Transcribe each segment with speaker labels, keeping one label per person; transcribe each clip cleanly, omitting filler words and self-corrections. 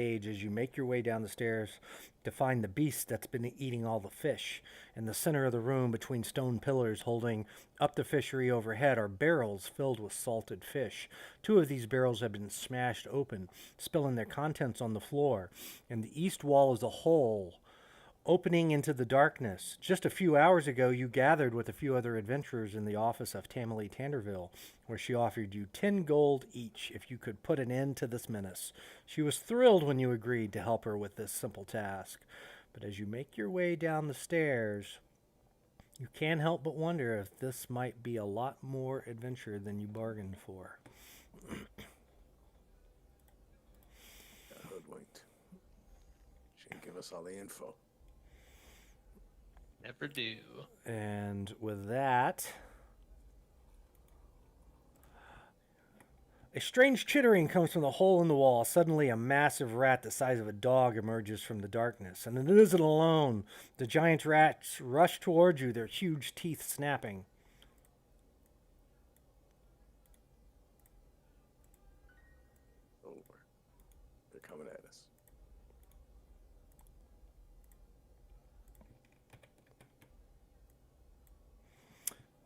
Speaker 1: as you make your way down the stairs to find the beast that's been eating all the fish. In the center of the room, between stone pillars holding up the fishery overhead, are barrels filled with salted fish. Two of these barrels have been smashed open, spilling their contents on the floor, and the east wall is a hole opening into the darkness. Just a few hours ago, you gathered with a few other adventurers in the office of Tamily Tanderville, where she offered you 10 gold each if you could put an end to this menace. She was thrilled when you agreed to help her with this simple task. But as you make your way down the stairs, you can't help but wonder if this might be a lot more adventure than you bargained for.
Speaker 2: Hoodwinked. She didn't give us all the info.
Speaker 3: Never do.
Speaker 1: And with that, a strange chittering comes from the hole in the wall. Suddenly, a massive rat the size of a dog emerges from the darkness. And it isn't alone. The giant rats rush towards you, their huge teeth snapping.
Speaker 2: Over. They're coming at us.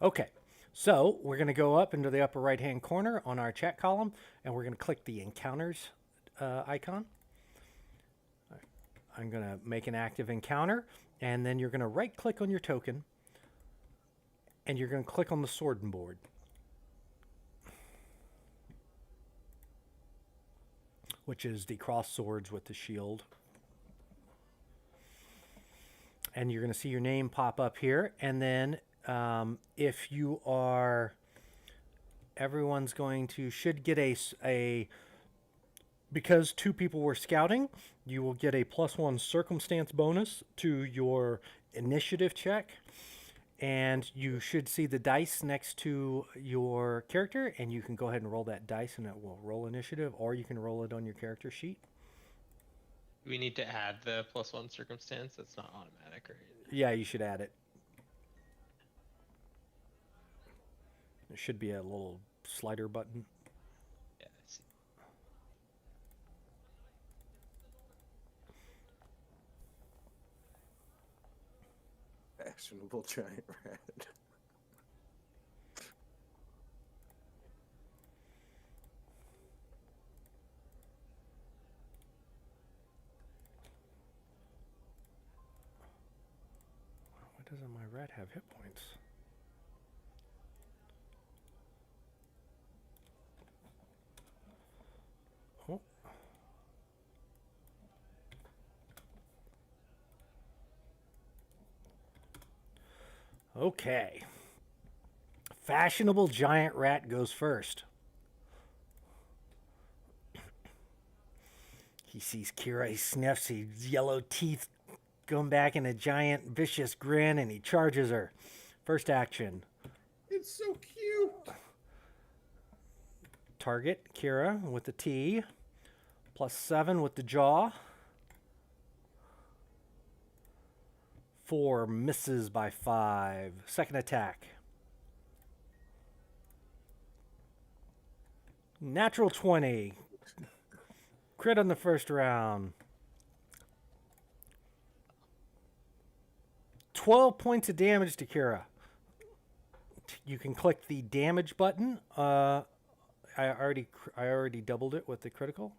Speaker 1: Okay, so we're going to go up into the upper right-hand corner on our chat column, and we're going to click the Encounters icon. I'm going to make an active encounter, and then you're going to right-click on your token, and you're going to click on the Sword board. Which is the cross swords with the shield. And you're going to see your name pop up here, and then if you are, everyone's going to, should get a, because two people were scouting, you will get a +1 circumstance bonus to your initiative check. And you should see the dice next to your character, and you can go ahead and roll that dice and it will roll initiative, or you can roll it on your character sheet.
Speaker 3: We need to add the +1 circumstance. That's not automatic, right?
Speaker 1: Yeah, you should add it. There should be a little slider button.
Speaker 3: Yeah, I see.
Speaker 2: Fashionable giant rat.
Speaker 1: Why doesn't my rat have hit points? Oh. Okay. Fashionable giant rat goes first. He sees Kira, he sniffs, his yellow teeth going back in a giant vicious grin, and he charges her. First action.
Speaker 2: It's so cute.
Speaker 1: Target, Kira, with the T. +7 with the jaw. 4 misses by 5. Second attack. Natural 20. Crit on the first round. 12 points of damage to Kira. You can click the damage button. I already doubled it with the critical.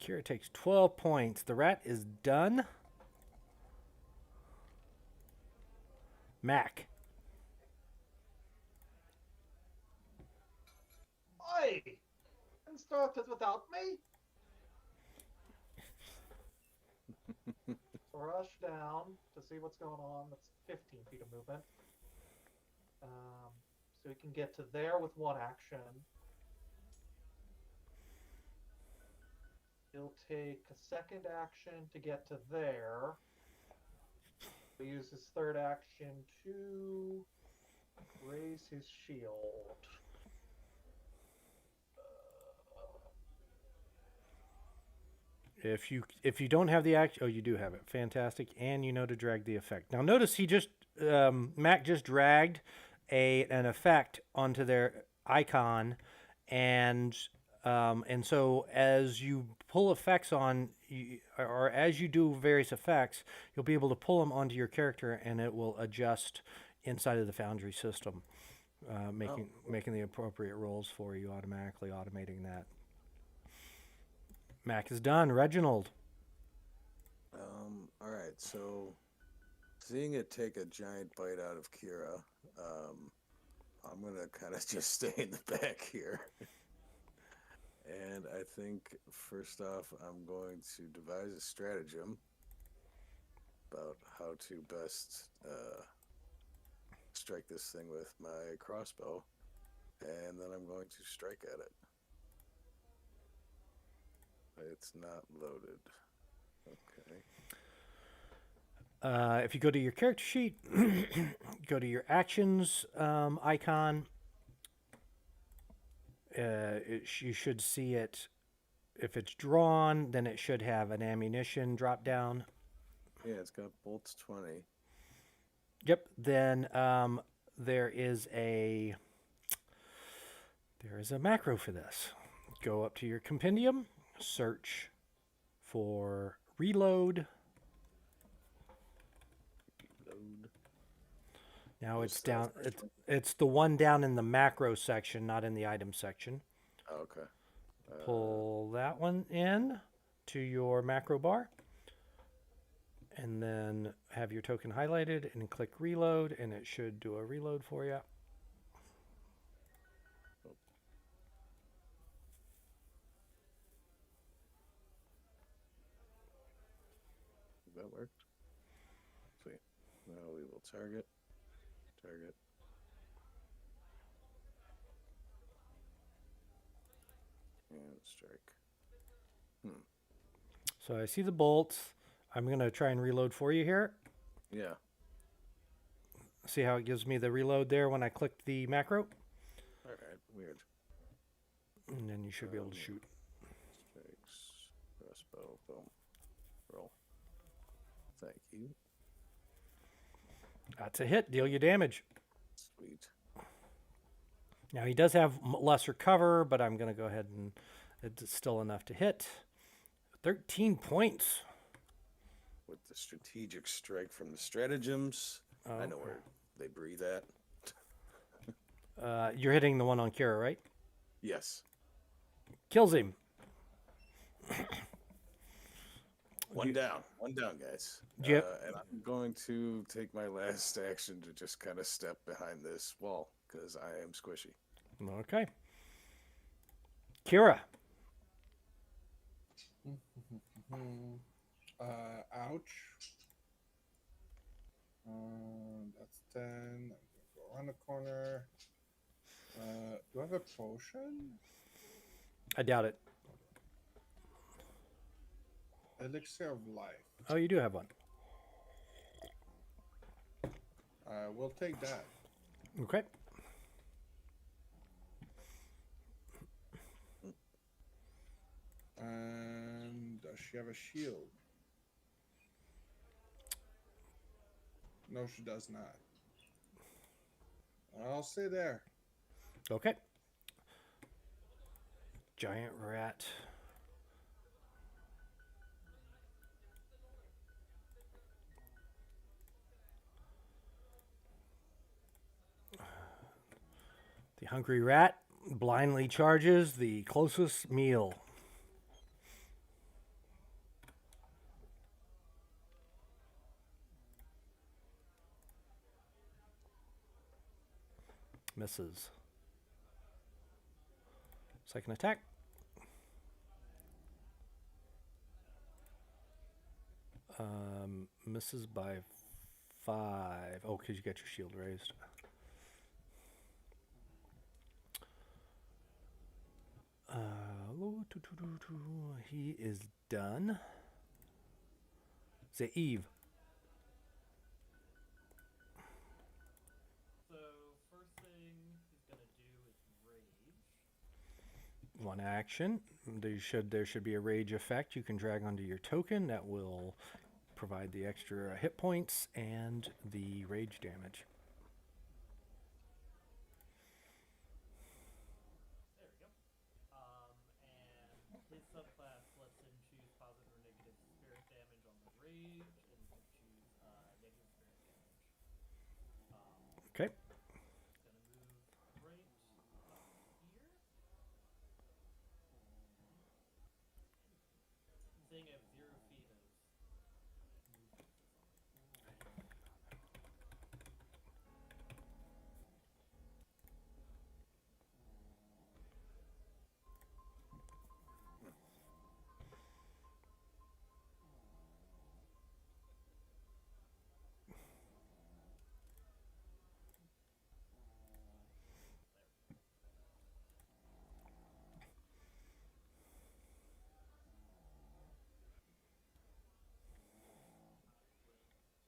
Speaker 1: Kira takes 12 points. The rat is done. Mac.
Speaker 4: Oi! And started without me? So rush down to see what's going on. That's 15 feet of movement. So we can get to there with one action. He'll take a second action to get to there. He'll use his third action to raise his shield.
Speaker 1: If you don't have the action, oh, you do have it. Fantastic, and you know to drag the effect. Now notice he just Mac just dragged an effect onto their icon, and And so as you pull effects or as you do various effects, you'll be able to pull them onto your character, and it will adjust inside of the Foundry system, making the appropriate rolls for you automatically, automating that. Mac is done. Reginald.
Speaker 2: All right, so seeing it take a giant bite out of Kira, I'm gonna kind of just stay in the back here. And I think first off, I'm going to devise a stratagem about how to best strike this thing with my crossbow, and then I'm going to strike at it. It's not loaded. Okay.
Speaker 1: If you go to your character sheet, go to your actions icon. You should see it. If it's drawn, then it should have an ammunition drop down.
Speaker 2: Yeah, it's got bolts 20.
Speaker 1: Yep. Then there is a macro for this. Go up to your compendium, search for reload. Now it's down. It's the one down in the macro section, not in the item section.
Speaker 2: Oh, okay.
Speaker 1: Pull that one in to your macro bar, and then have your token highlighted and click reload, and it should do a reload for you.
Speaker 2: That worked. See. Now we will target. And strike.
Speaker 1: So I see the bolts. I'm going to try and reload for you here.
Speaker 2: Yeah.
Speaker 1: See how it gives me the reload there when I click the macro?
Speaker 2: All right. Weird.
Speaker 1: And then you should be able to shoot.
Speaker 2: Strikes. Crossbow. Boom. Roll. Thank you.
Speaker 1: That's a hit. Deal you damage.
Speaker 2: Sweet.
Speaker 1: Now he does have lesser cover, but I'm going to go ahead and it's still enough to hit. 13 points.
Speaker 2: With the strategic strike from the stratagems, I know where they breathe at.
Speaker 1: You're hitting the one on Kira, right?
Speaker 2: Yes.
Speaker 1: Kills him.
Speaker 2: One down, guys.
Speaker 1: Yep.
Speaker 2: And I'm going to take my last action to just kind of step behind this wall because I am squishy.
Speaker 1: Okay. Kira.
Speaker 5: Ouch. That's 10. I'm gonna go around the corner. Do I have a potion?
Speaker 1: I doubt it.
Speaker 5: Elixir of life.
Speaker 1: Oh, you do have one.
Speaker 5: We'll take that.
Speaker 1: Okay.
Speaker 5: And does she have a shield? No, she does not. I'll stay there.
Speaker 1: Okay. Giant rat. The hungry rat blindly charges the closest meal. Misses. Second attack. Misses by 5. Oh, because you got your shield raised. He is done. Say Eve.
Speaker 6: So first thing he's gonna do is rage.
Speaker 1: One action. There should be a rage effect you can drag onto your token that will provide the extra hit points and the rage damage.
Speaker 6: There we go. saying I have 0 feet of movement or something.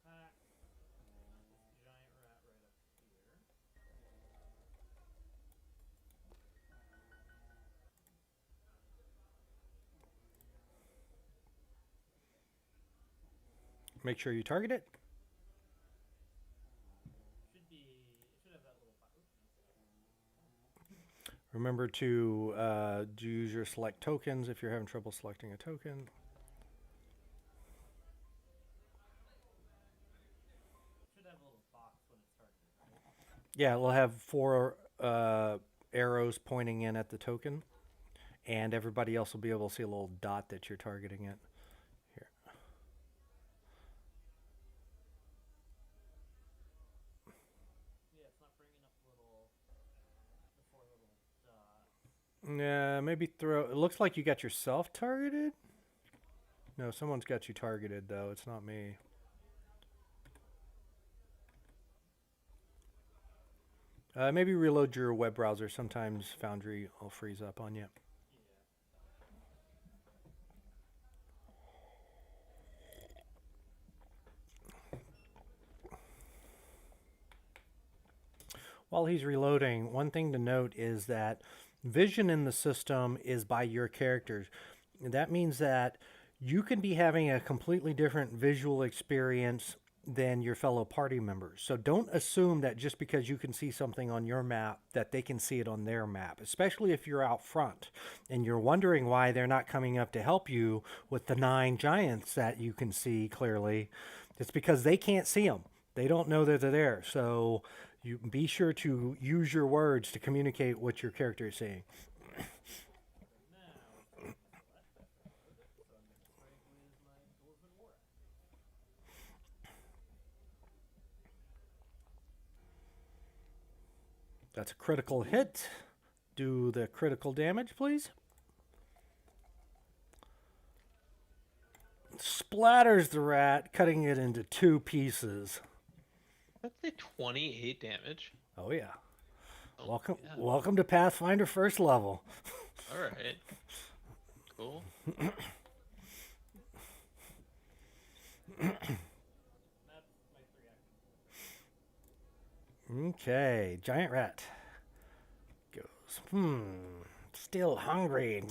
Speaker 6: Attack this giant rat right up here.
Speaker 1: Make sure you target it.
Speaker 6: Should be. It should have that little.
Speaker 1: Remember to use your select tokens if you're having trouble selecting a token.
Speaker 6: Should have a little box when it's targeted, right?
Speaker 1: Yeah, we'll have 4 arrows pointing in at the token, and everybody else will be able to see a little dot that you're targeting it. Here.
Speaker 6: Yeah, it's not bringing up the 4 little dots.
Speaker 1: Yeah, maybe throw. It looks like you got yourself targeted. No, someone's got you targeted though. It's not me. Maybe reload your web browser. Sometimes Foundry will freeze up on you. While he's reloading, one thing to note is that vision in the system is by your characters. That means that you can be having a completely different visual experience than your fellow party members. So don't assume that just because you can see something on your map that they can see it on their map, especially if you're out front and you're wondering why they're not coming up to help you with the 9 giants that you can see clearly. It's because they can't see them. They don't know that they're there. So you be sure to use your words to communicate what your character is saying. That's a critical hit. Do the critical damage, please. Splatters the rat, cutting it into 2 pieces.
Speaker 3: That's a 28 damage.
Speaker 1: Oh yeah.
Speaker 3: Oh,
Speaker 1: Welcome,
Speaker 3: yeah.
Speaker 1: welcome to Pathfinder first level.
Speaker 3: All right. Cool.
Speaker 6: That's my 3 actions.
Speaker 1: Okay, giant rat goes. Still hungry.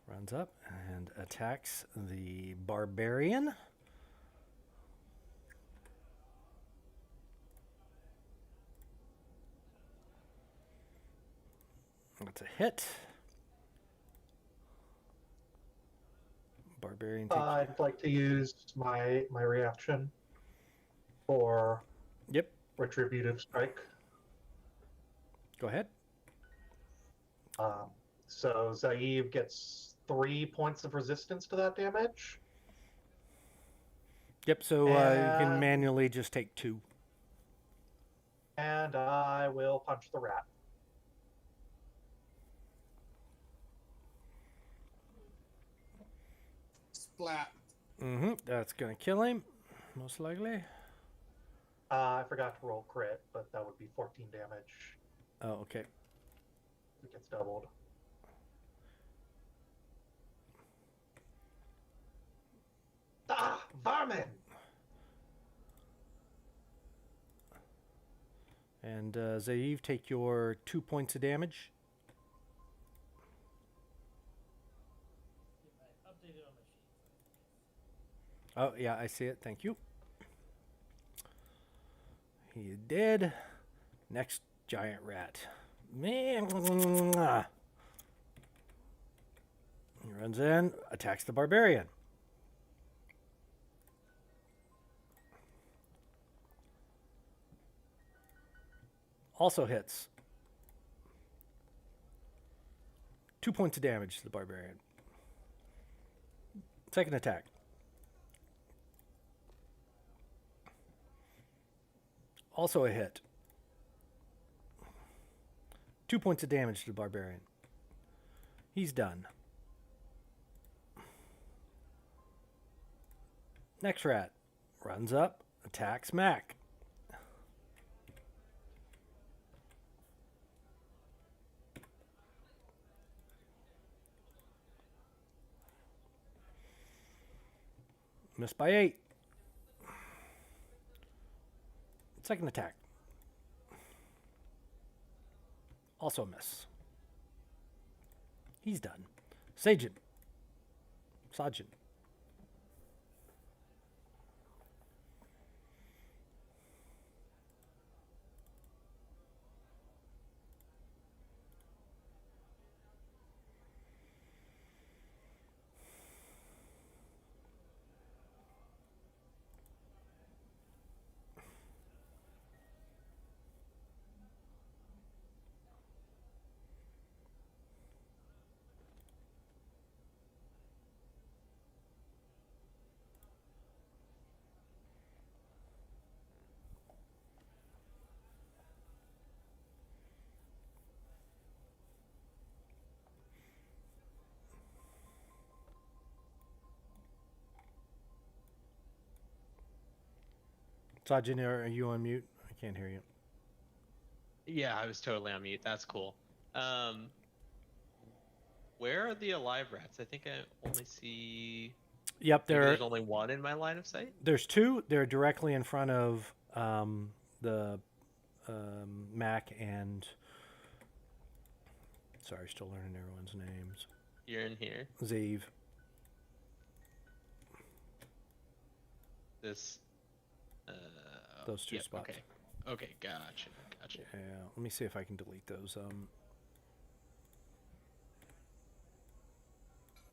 Speaker 1: Runs up and attacks the barbarian. That's a hit. Barbarian takes.
Speaker 4: I'd like to use my reaction for
Speaker 1: Yep.
Speaker 4: retributive strike.
Speaker 1: Go ahead.
Speaker 4: So Zaev gets 3 points of resistance to that damage.
Speaker 1: Yep. So you can
Speaker 4: And-
Speaker 1: manually just take 2.
Speaker 4: And I will punch the rat.
Speaker 5: Splat.
Speaker 1: That's gonna kill him, most likely.
Speaker 4: I forgot to roll crit, but that would be 14 damage.
Speaker 1: Oh, okay.
Speaker 4: It gets doubled. Ah, varmin!
Speaker 1: And Zaev, take your 2 points of damage.
Speaker 6: I updated on my sheet.
Speaker 1: Oh, yeah, I see it. Thank you. He did. Next giant rat. Man. He runs in, attacks the barbarian. Also hits. 2 points of damage to the barbarian. Second attack. Also a hit. 2 points of damage to the barbarian. He's done. Next rat runs up, attacks Mac. Missed by 8. Second attack. Also a miss. He's done. Sajin. Sajin, are you on mute? I can't hear you.
Speaker 3: Yeah, I was totally on mute. That's cool. Where are the alive rats? I think I only see.
Speaker 1: Yep,
Speaker 3: Maybe there's only one in my line of sight.
Speaker 1: there's 2. They're directly in front of the Mac and. Sorry, still learning everyone's names.
Speaker 3: You're in here.
Speaker 1: Zeev.
Speaker 3: This.
Speaker 1: Those 2
Speaker 3: yep,
Speaker 1: spots.
Speaker 3: Okay. Okay. Gotcha.
Speaker 1: Yeah, let me see if I can delete those.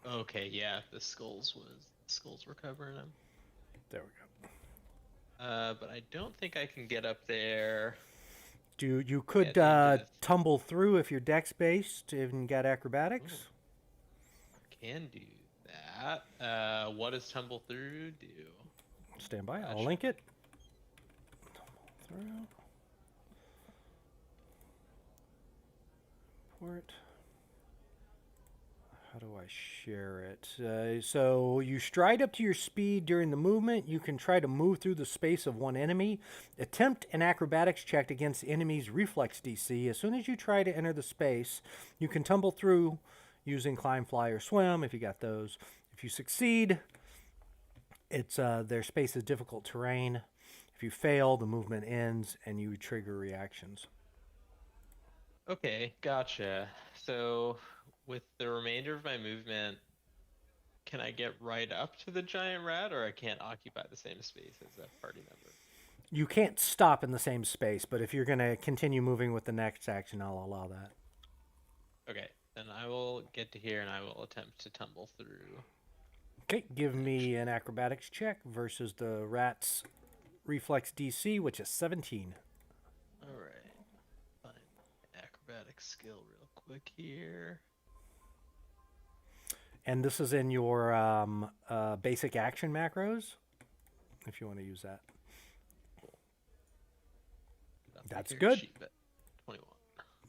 Speaker 3: Okay. Yeah, the skulls were covering them.
Speaker 1: There we go.
Speaker 3: But I don't think I can get up there.
Speaker 1: You could
Speaker 3: Yeah,
Speaker 1: tumble through if you're dex based and got acrobatics.
Speaker 3: Can do that. What does tumble through do?
Speaker 1: Stand by. I'll
Speaker 3: Gotcha.
Speaker 1: link it. Tumble through. Import. How do I share it? So you stride up to your speed during the movement. You can try to move through the space of one enemy. Attempt an acrobatics check against the enemy's reflex DC. As soon as you try to enter the space, you can tumble through using climb, fly, or swim if you got those. If you succeed, it's their space is difficult terrain. If you fail, the movement ends and you trigger reactions.
Speaker 3: Okay, gotcha. So with the remainder of my movement, can I get right up to the giant rat, or I can't occupy the same space as a party member?
Speaker 1: You can't stop in the same space, but if you're going to continue moving with the next action, I'll allow that.
Speaker 3: Okay, then I will get to here and I will attempt to tumble through.
Speaker 1: Okay, give me an acrobatics check versus the rat's reflex DC, which is 17.
Speaker 3: All right, find acrobatics skill real quick here.
Speaker 1: And this is in your basic action macros, if you want to use that.
Speaker 3: Not
Speaker 1: That's
Speaker 3: the
Speaker 1: good.
Speaker 3: sheet, but 21.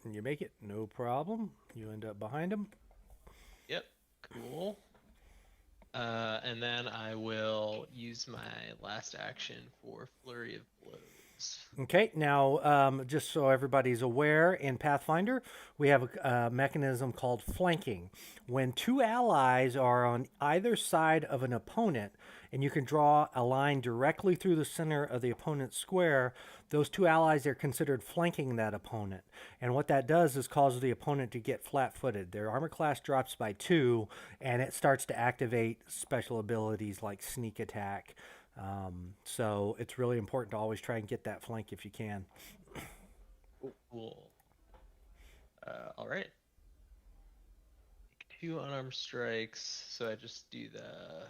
Speaker 1: And you make it, no problem. You end up behind him.
Speaker 3: Yep, cool. And then I will use my last action for Flurry of Blows.
Speaker 1: Okay, now just so everybody's aware, in Pathfinder, we have a mechanism called flanking. When 2 allies are on either side of an opponent, and you can draw a line directly through the center of the opponent's square, those 2 allies are considered flanking that opponent. And what that does is cause the opponent to get flat-footed. Their armor class drops by 2, and it starts to activate special abilities like sneak attack. So it's really important to always try and get that flank if you can.
Speaker 3: Cool. All right. 2 unarmed strikes, so I just do the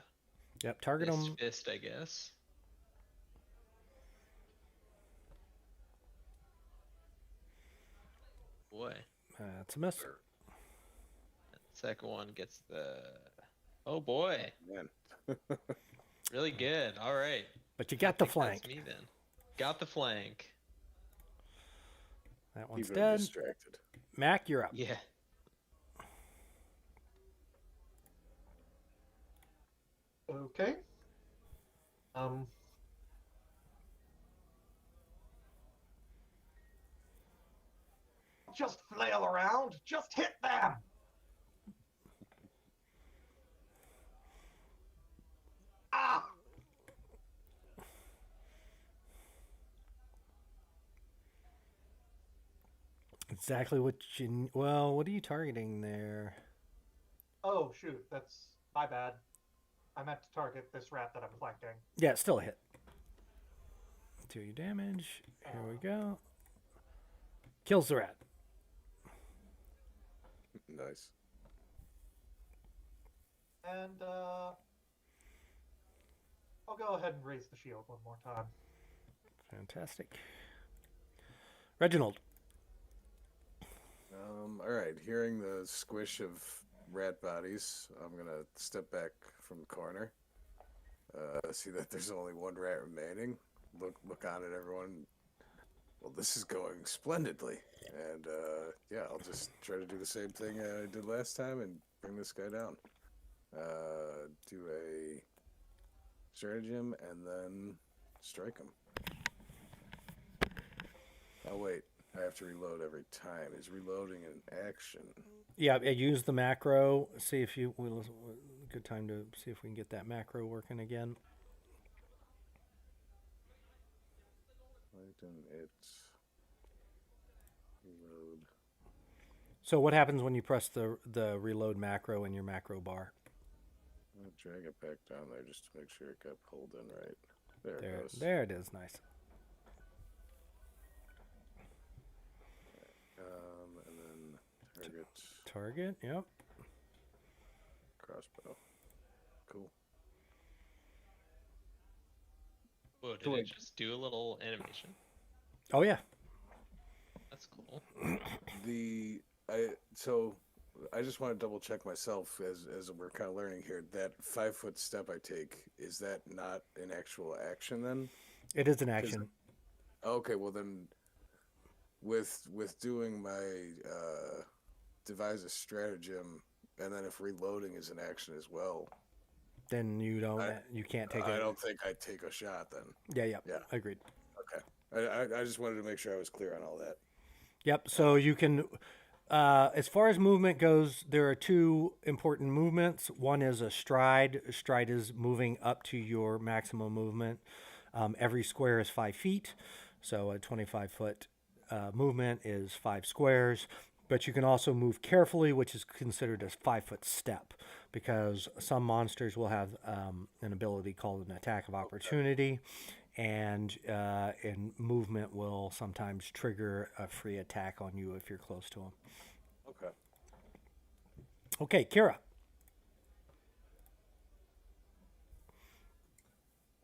Speaker 1: Yep, target them.
Speaker 3: fist, I guess. Boy,
Speaker 1: It's a miss.
Speaker 3: that's Second one gets the. Oh boy,
Speaker 2: Man.
Speaker 3: really good. All right.
Speaker 1: But you
Speaker 3: I
Speaker 1: got the
Speaker 3: think
Speaker 1: flank.
Speaker 3: That's me then. Got the flank.
Speaker 1: That one's
Speaker 2: Keep him
Speaker 1: dead.
Speaker 2: distracted.
Speaker 1: Mac, you're up.
Speaker 3: Yeah.
Speaker 4: Okay. Just flail around. Just hit them. Ah!
Speaker 1: Exactly what you. Well, what are you targeting there?
Speaker 4: Oh shoot, that's my bad. I meant to target this rat that I'm flanking.
Speaker 1: Yeah, it's still a hit. 2 damage. Here we go. Kills the rat.
Speaker 2: Nice.
Speaker 4: And I'll go ahead and raise the shield one more time.
Speaker 1: Fantastic. Reginald.
Speaker 2: All right. Hearing the squish of rat bodies, I'm gonna step back from the corner. See that there's only one rat remaining. Look on at everyone. Well, this is going splendidly, and yeah, I'll just try to do the same thing I did last time and bring this guy down. Do a stratagem and then strike him. Oh wait, I have to reload every time. Is reloading an action?
Speaker 1: Yeah, use the macro. See if you. Good time to see if we can get that macro working again.
Speaker 2: Right, and it's reload.
Speaker 1: So what happens when you press the reload macro in your macro bar?
Speaker 2: I'll drag it back down there just to make sure it got pulled in right. There it goes.
Speaker 1: There it is. Nice.
Speaker 2: And then target
Speaker 1: Target. Yep.
Speaker 2: crossbow. Cool.
Speaker 3: Whoa, did
Speaker 2: So
Speaker 3: it
Speaker 2: wait.
Speaker 3: just do a little animation?
Speaker 1: Oh yeah.
Speaker 3: That's cool.
Speaker 2: So I just want to double check myself as we're kind of learning here. That 5-foot step I take, is that not an actual action then?
Speaker 1: It is an action.
Speaker 2: Okay, well then, with doing my devise a stratagem, and then if reloading is an action as well,
Speaker 1: Then you don't. You can't take it.
Speaker 2: I don't think I'd take a shot then.
Speaker 1: Yeah.
Speaker 2: Yeah.
Speaker 1: Agreed.
Speaker 2: Okay, I just wanted to make sure I was clear on all that.
Speaker 1: Yep. So you can, as far as movement goes, there are 2 important movements. One is a stride. A stride is moving up to your maximum movement. Every square is 5 feet. So a 25-foot movement is 5 squares. But you can also move carefully, which is considered a 5-foot step, because some monsters will have an ability called an attack of opportunity. And movement will sometimes trigger a free attack on you if you're close to them.
Speaker 2: Okay.
Speaker 1: Okay, Kira.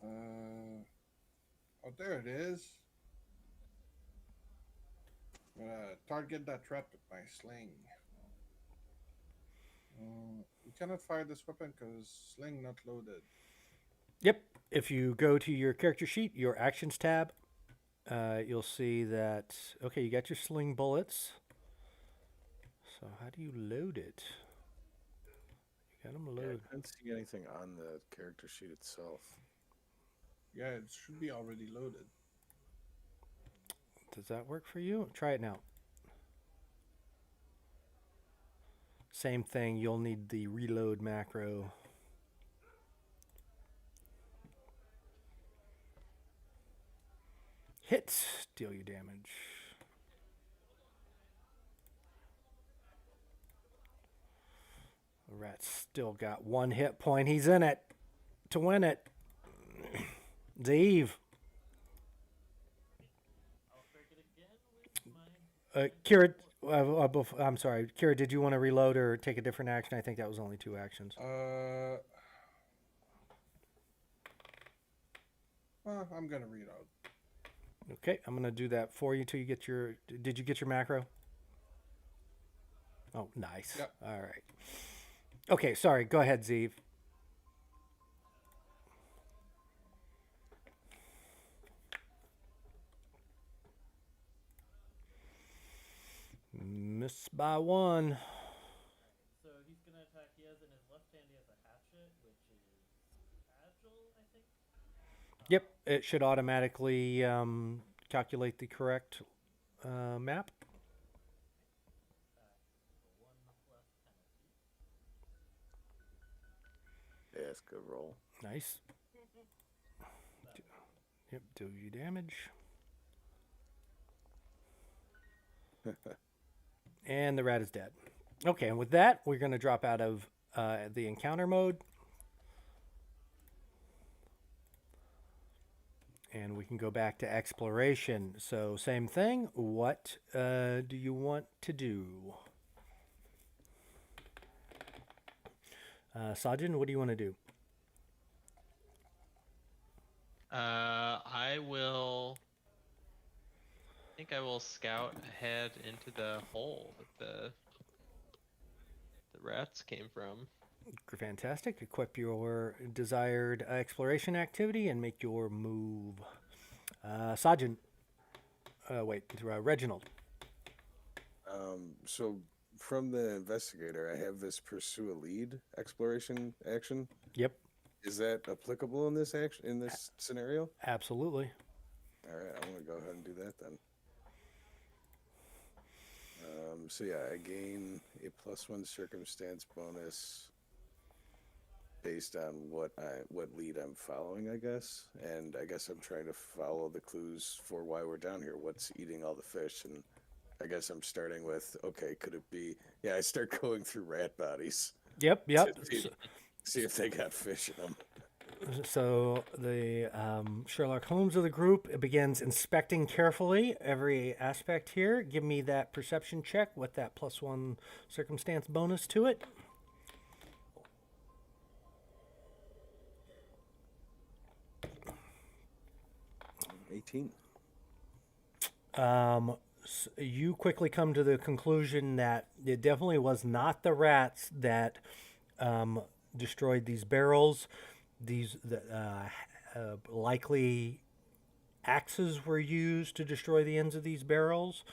Speaker 5: Oh, there it is. I'm gonna target that trap with my sling. You cannot fire this weapon because sling not loaded.
Speaker 1: Yep. If you go to your character sheet, your actions tab, you'll see that, okay, you got your sling bullets. So how do you load it? You got them
Speaker 2: Yeah,
Speaker 1: loaded.
Speaker 2: I couldn't see anything on the character sheet itself.
Speaker 5: Yeah, it should be already loaded.
Speaker 1: Does that work for you? Try it now. Same thing, you'll need the reload macro. Hits, deal you damage. The rat's still got 1 hit point. He's in it to win it. Zeve.
Speaker 6: I'll break it again with my.
Speaker 1: Kira, I'm sorry. Kira, did you want to reload or take a different action? I think that was only 2 actions.
Speaker 5: I'm gonna reload.
Speaker 1: Okay, I'm going to do that for you till you get your... Did you get your macro? Oh, nice.
Speaker 5: Yep.
Speaker 1: All right. Okay, sorry. Go ahead, Zeev. Miss by one.
Speaker 6: So he's gonna attack. He has in his left hand. He has a hatchet, which is agile, I think.
Speaker 1: Yep, it should automatically calculate the correct map.
Speaker 6: For 1 plus penalty.
Speaker 2: Yeah, it's a good roll.
Speaker 1: Nice. Yep, do you damage. And the rat is dead. Okay, and with that, we're going to drop out of the encounter mode. And we can go back to exploration. So, same thing. What do you want to do? Sajin, what do you want to do?
Speaker 3: I will. I think I will scout ahead into the hole that the rats came from.
Speaker 1: Fantastic. Equip your desired exploration activity and make your move. Sajin. Reginald.
Speaker 2: So from the investigator, I have this pursue a lead exploration action.
Speaker 1: Yep,
Speaker 2: Is that applicable in this action in this scenario?
Speaker 1: absolutely.
Speaker 2: All right, I'm gonna go ahead and do that then. So yeah, I gain a +1 circumstance bonus based on what lead I'm following, I guess. And I guess I'm trying to follow the clues for why we're down here. What's eating all the fish? And I guess I'm starting with, okay, could it be? Yeah, I start going through rat bodies.
Speaker 1: Yep.
Speaker 2: to see if they got fish in them.
Speaker 1: So the Sherlock Holmes of the group begins inspecting carefully every aspect here. Give me that perception check with that +1 circumstance bonus to it. You quickly come to the conclusion that it definitely was not the rats that destroyed these barrels. Likely axes were used to destroy the ends of these barrels,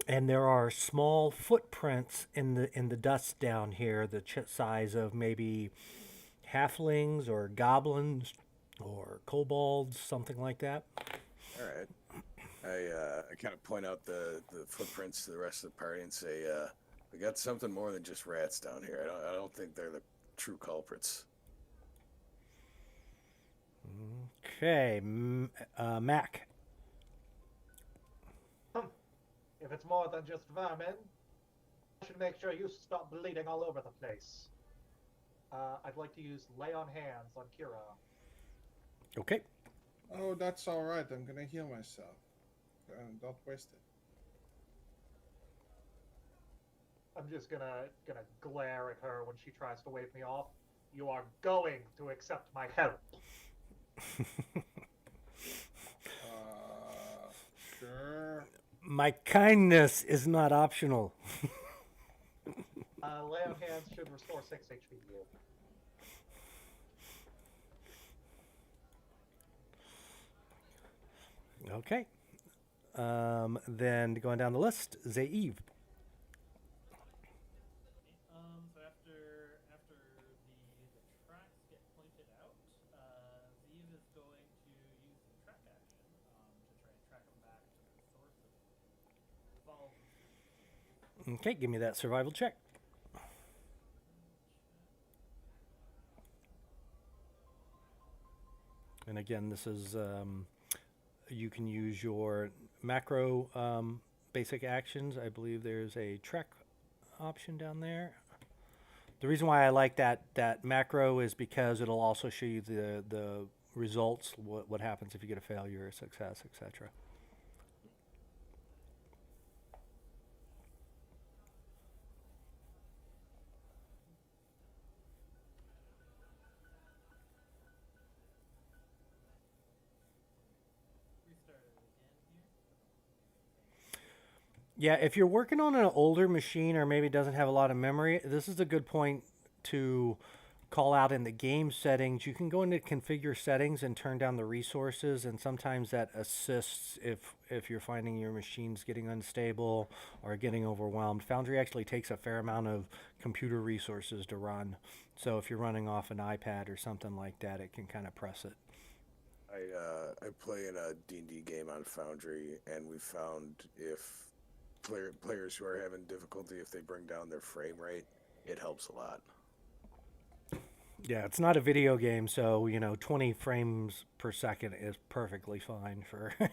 Speaker 1: and there are small footprints in the dust down here, the size of maybe halflings or goblins or kobolds, something like that.
Speaker 2: All right. I kind of point out the footprints to the rest of the party and say, we got something more than just rats down here. I don't think they're the true culprits.
Speaker 1: Okay, Mac.
Speaker 4: If it's more than just vermin, I should make sure you stop bleeding all over the place. I'd like to use lay on hands on Kira.
Speaker 1: Okay.
Speaker 5: Oh, that's all right. I'm gonna heal myself. Don't waste it.
Speaker 4: I'm just gonna glare at her when she tries to wave me off. You are going to accept my help.
Speaker 5: Sure.
Speaker 1: My kindness is not optional.
Speaker 4: Lay on hands should restore 6 HP to you.
Speaker 1: Okay. Then going down the list, Zaev.
Speaker 6: So after the tracks get pointed out, Zeev is going to use the track action to try and track him back to the source of follow the
Speaker 1: Okay, give me that survival check. And again, this is you can use your macro basic actions. I believe there's a track option down there. The reason why I like that macro is because it'll also show you the results, what happens if you get a failure, a success, etc. Yeah, if you're working on an older machine or maybe doesn't have a lot of memory, this is a good point to call out in the game settings. You can go into configure settings and turn down the resources, and sometimes that assists if you're finding your machine's getting unstable or getting overwhelmed. Foundry actually takes a fair amount of computer resources to run. So if you're running off an iPad or something like that, it can kind of press it.
Speaker 2: I play in a D&D game on Foundry, and we found if players who are having difficulty, if they bring down their frame rate, it helps a lot.
Speaker 1: Yeah, it's not a video game, so 20 frames per second is perfectly fine for.
Speaker 2: You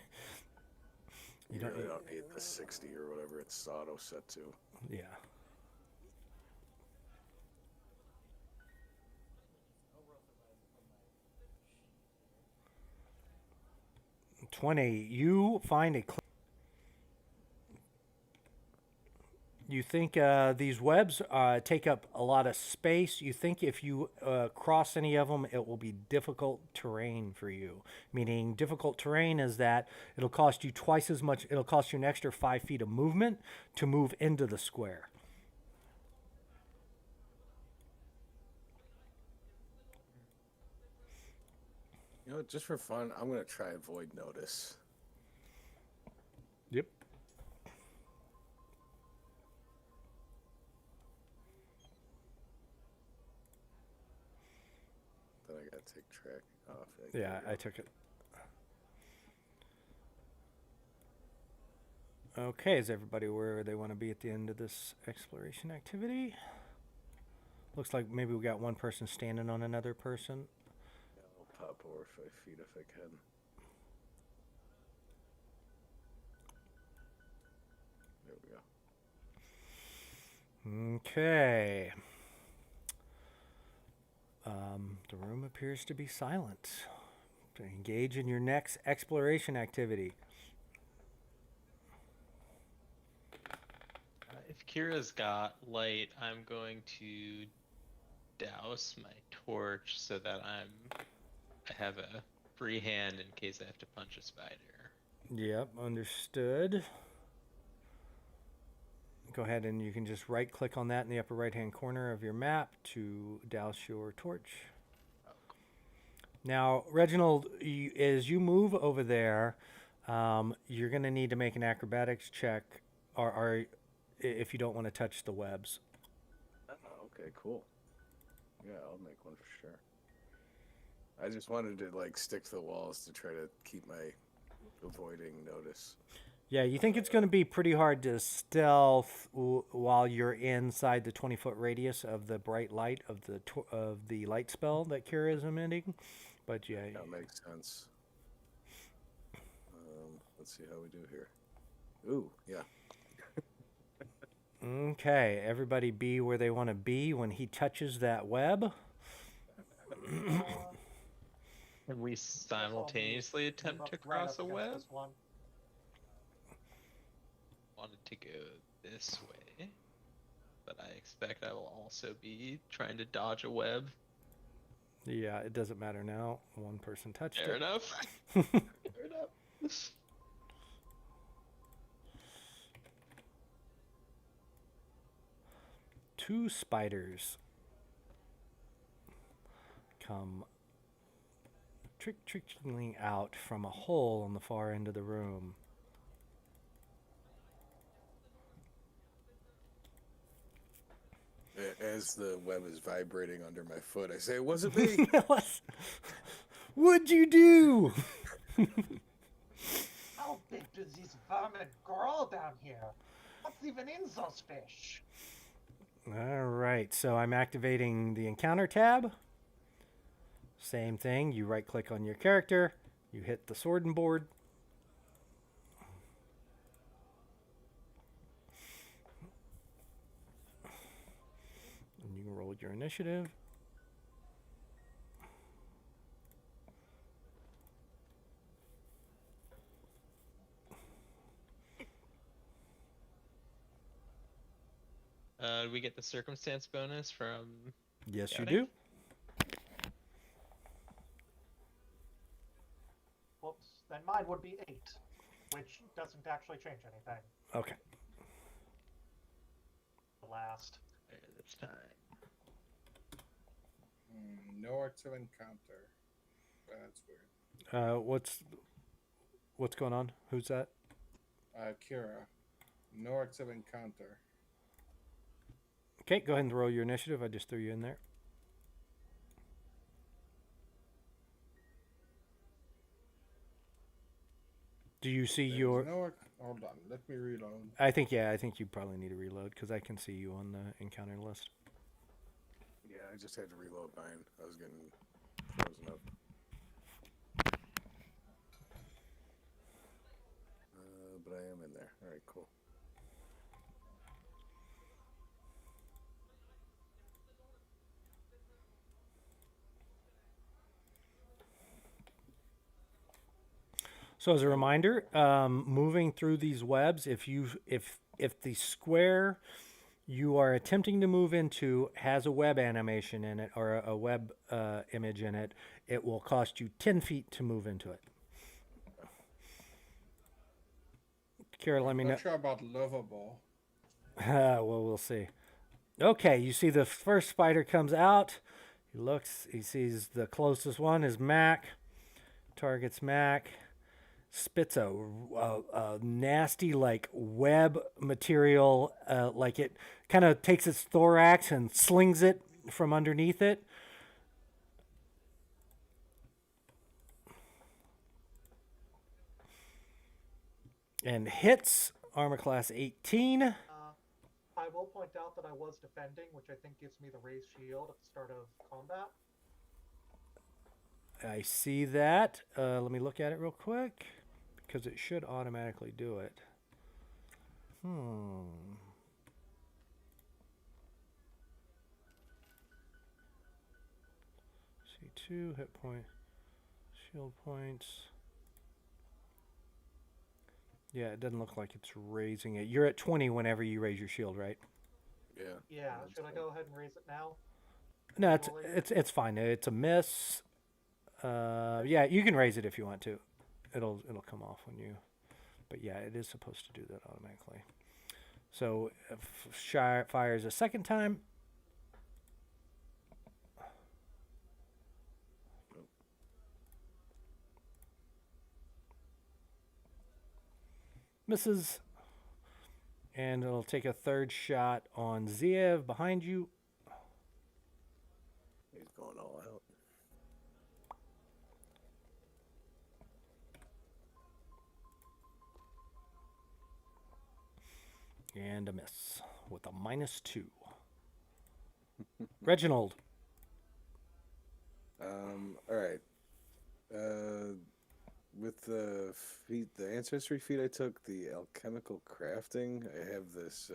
Speaker 2: really don't need the 60 or whatever it's auto set to.
Speaker 1: Yeah.
Speaker 6: No real surprises from my sheet here.
Speaker 1: 20. You find you think these webs take up a lot of space. You think if you cross any of them, it will be difficult terrain for you. Meaning, difficult terrain is that it'll cost you twice as much. It'll cost you an extra 5 feet of movement to move into the square.
Speaker 2: You know, just for fun, I'm going to try avoid notice.
Speaker 1: Yep.
Speaker 2: Then I got to take track off.
Speaker 1: Yeah, I took it. Okay, is everybody where they want to be at the end of this exploration activity? Looks like maybe we got one person standing on another person.
Speaker 2: Yeah, I'll pop over 5 feet if I can. There we go.
Speaker 1: Okay. The room appears to be silent. To engage in your next exploration activity.
Speaker 3: If Kira's got light, I'm going to douse my torch so that I have a free hand in case I have to punch a spider.
Speaker 1: Yep, understood. Go ahead and you can just right click on that in the upper right hand corner of your map to douse your torch. Now, Reginald, as you move over there, you're going to need to make an acrobatics check, or if you don't want to touch the webs.
Speaker 2: Oh, okay, cool. Yeah, I'll make one for sure. I just wanted to stick to the walls to try to keep my avoiding notice.
Speaker 1: Yeah, you think it's going to be pretty hard to stealth while you're inside the 20-foot radius of the bright light of the light spell that Kira is emitting, but yeah.
Speaker 2: That makes sense. Let's see how we do here. Ooh, yeah.
Speaker 1: Okay, everybody be where they want to be when he touches that web.
Speaker 3: Can we simultaneously attempt to cross a web? Wanted to go this way, but I expect I will also be trying to dodge a web.
Speaker 1: Yeah, it doesn't matter now. One person touched
Speaker 3: Fair
Speaker 1: it.
Speaker 3: enough. Fair enough.
Speaker 1: Two spiders come trickling out from a hole on the far end of the room.
Speaker 2: As the web is vibrating under my foot, I say, it wasn't me.
Speaker 1: What'd you do?
Speaker 4: How big does this vermin grow down here? What's even in those fish?
Speaker 1: All right, so I'm activating the encounter tab. Same thing, you right click on your character, you hit the sword and board. And you can roll your initiative.
Speaker 3: Do we get the circumstance bonus from?
Speaker 1: Yes, you
Speaker 3: scouting?
Speaker 1: do.
Speaker 4: Whoops. Then mine would be 8, which doesn't actually change anything.
Speaker 1: Okay.
Speaker 4: the last.
Speaker 3: This time.
Speaker 5: No active encounter. That's weird.
Speaker 1: What's going on? Who's that?
Speaker 5: Kira. No active encounter.
Speaker 1: Okay, go ahead and roll your initiative. I just threw you in there. Do you see
Speaker 5: There's
Speaker 1: your?
Speaker 5: no. Hold on. Let me reload.
Speaker 1: I think you probably need to reload because I can see you on the encounter list.
Speaker 2: Yeah, I just had to reload mine. I was getting frozen up. But I am in there. All right, cool.
Speaker 1: So as a reminder, moving through these webs, if the square you are attempting to move into has a web animation in it or a web image in it, it will cost you 10 feet to move into it. Kara, let me know.
Speaker 5: Not sure about lovable.
Speaker 1: Well, we'll see. Okay, you see the first spider comes out. He looks. He sees the closest one is Mac. Targets Mac. Spits a nasty like web material. Like it kind of takes its thorax and slings it from underneath it. And hits armor class 18.
Speaker 4: I will point out that I was defending, which I think gives me the raised shield at the start of combat.
Speaker 1: I see that. Let me look at it real quick because it should automatically do it. C2 hit point, shield points. Yeah, it doesn't look like it's raising it. You're at 20 whenever you raise your shield, right?
Speaker 2: Yeah.
Speaker 4: Yeah, should I go ahead and raise it now?
Speaker 1: No, it's fine. It's a miss. Yeah, you can raise it if you want to. It'll come off when you. But yeah, it is supposed to do that automatically. So if fires a second time. Misses. And it'll take a third shot on Ziev behind you.
Speaker 2: He's going all out.
Speaker 1: And a miss with a -2. Reginald.
Speaker 2: All right. With the feat, the ancestry feat I took, the alchemical crafting, I have this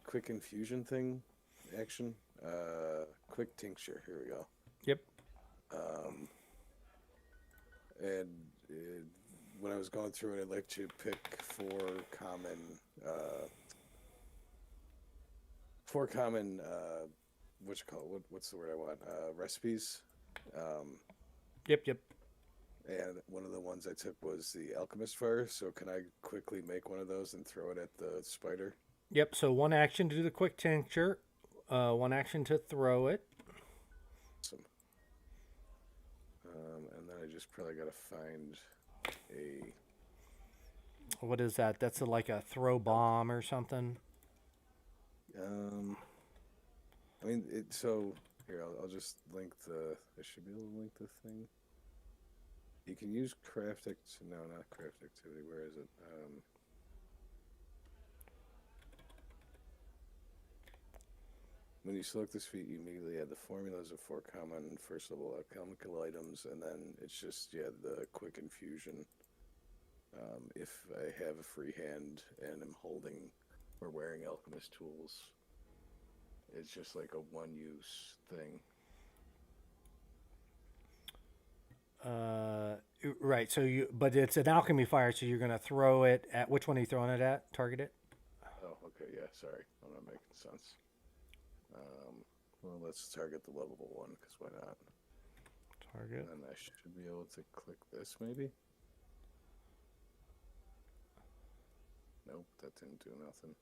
Speaker 2: quick infusion thing, action, quick tincture. Here we go.
Speaker 1: Yep.
Speaker 2: And when I was going through it, it let you pick four common, what you call it? What's the word I want? Recipes.
Speaker 1: Yep.
Speaker 2: And one of the ones I took was the alchemist fire. So can I quickly make one of those and throw it at the spider?
Speaker 1: Yep. So one action to do the quick tincture, one action to throw it.
Speaker 2: Awesome. And then I just probably got to find a.
Speaker 1: What is that? That's like a throw bomb or something.
Speaker 2: I mean, so here I'll just link the. I should be able to link the thing. You can use craft no, not craft activity. Where is it? When you select this feat, you immediately add the formulas of 4 common first level alchemical items, and then it's just the quick infusion. If I have a free hand and I'm holding or wearing alchemist tools, it's just like a one-use thing.
Speaker 1: Right. So but it's an alchemy fire, so you're gonna throw it at which one are you throwing it at? Target it.
Speaker 2: Oh, okay, yeah. Sorry, I'm not making sense. Well, let's target the lovable one, because why not?
Speaker 1: Target.
Speaker 2: And I should be able to click this, maybe? Nope, that didn't do nothing.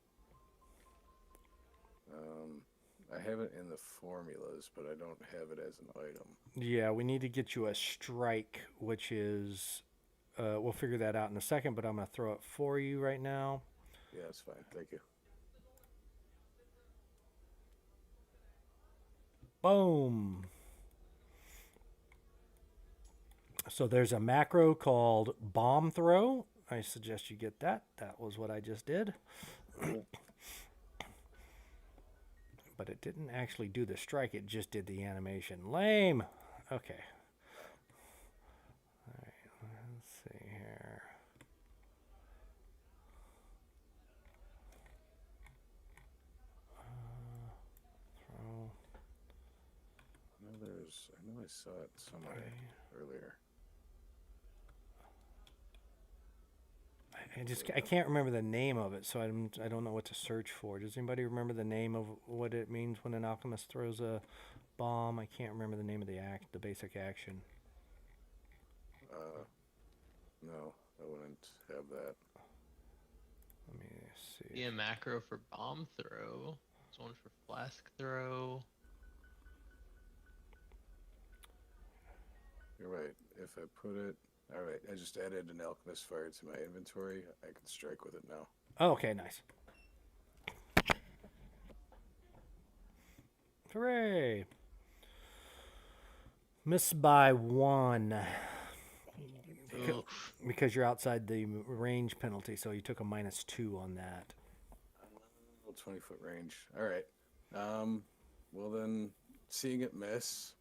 Speaker 2: I have it in the formulas, but I don't have it as an item.
Speaker 1: Yeah, we need to get you a strike, which is, we'll figure that out in a second, but I'm going to throw it for you right now.
Speaker 2: Yeah, it's fine. Thank you.
Speaker 1: Boom. So there's a macro called bomb throw. I suggest you get that. That was what I just did. But it didn't actually do the strike, it just did the animation. Lame. Okay. All right, let's see here. Throw.
Speaker 2: I know I saw it somewhere earlier.
Speaker 1: I can't remember the name of it, so I don't know what to search for. Does anybody remember the name of what it means when an alchemist throws a bomb? I can't remember the name of the basic action.
Speaker 2: No, I wouldn't have that.
Speaker 1: Let me see.
Speaker 3: Be a macro for bomb throw. There's one for flask throw.
Speaker 2: You're right. If I put it, all right. I just added an alchemist fire to my inventory. I can strike with it now.
Speaker 1: Oh, okay, nice. Hooray! Miss by 1. Because you're outside the range penalty, so you took a -2 on that.
Speaker 2: 20-foot range. All right. Well then, seeing it miss.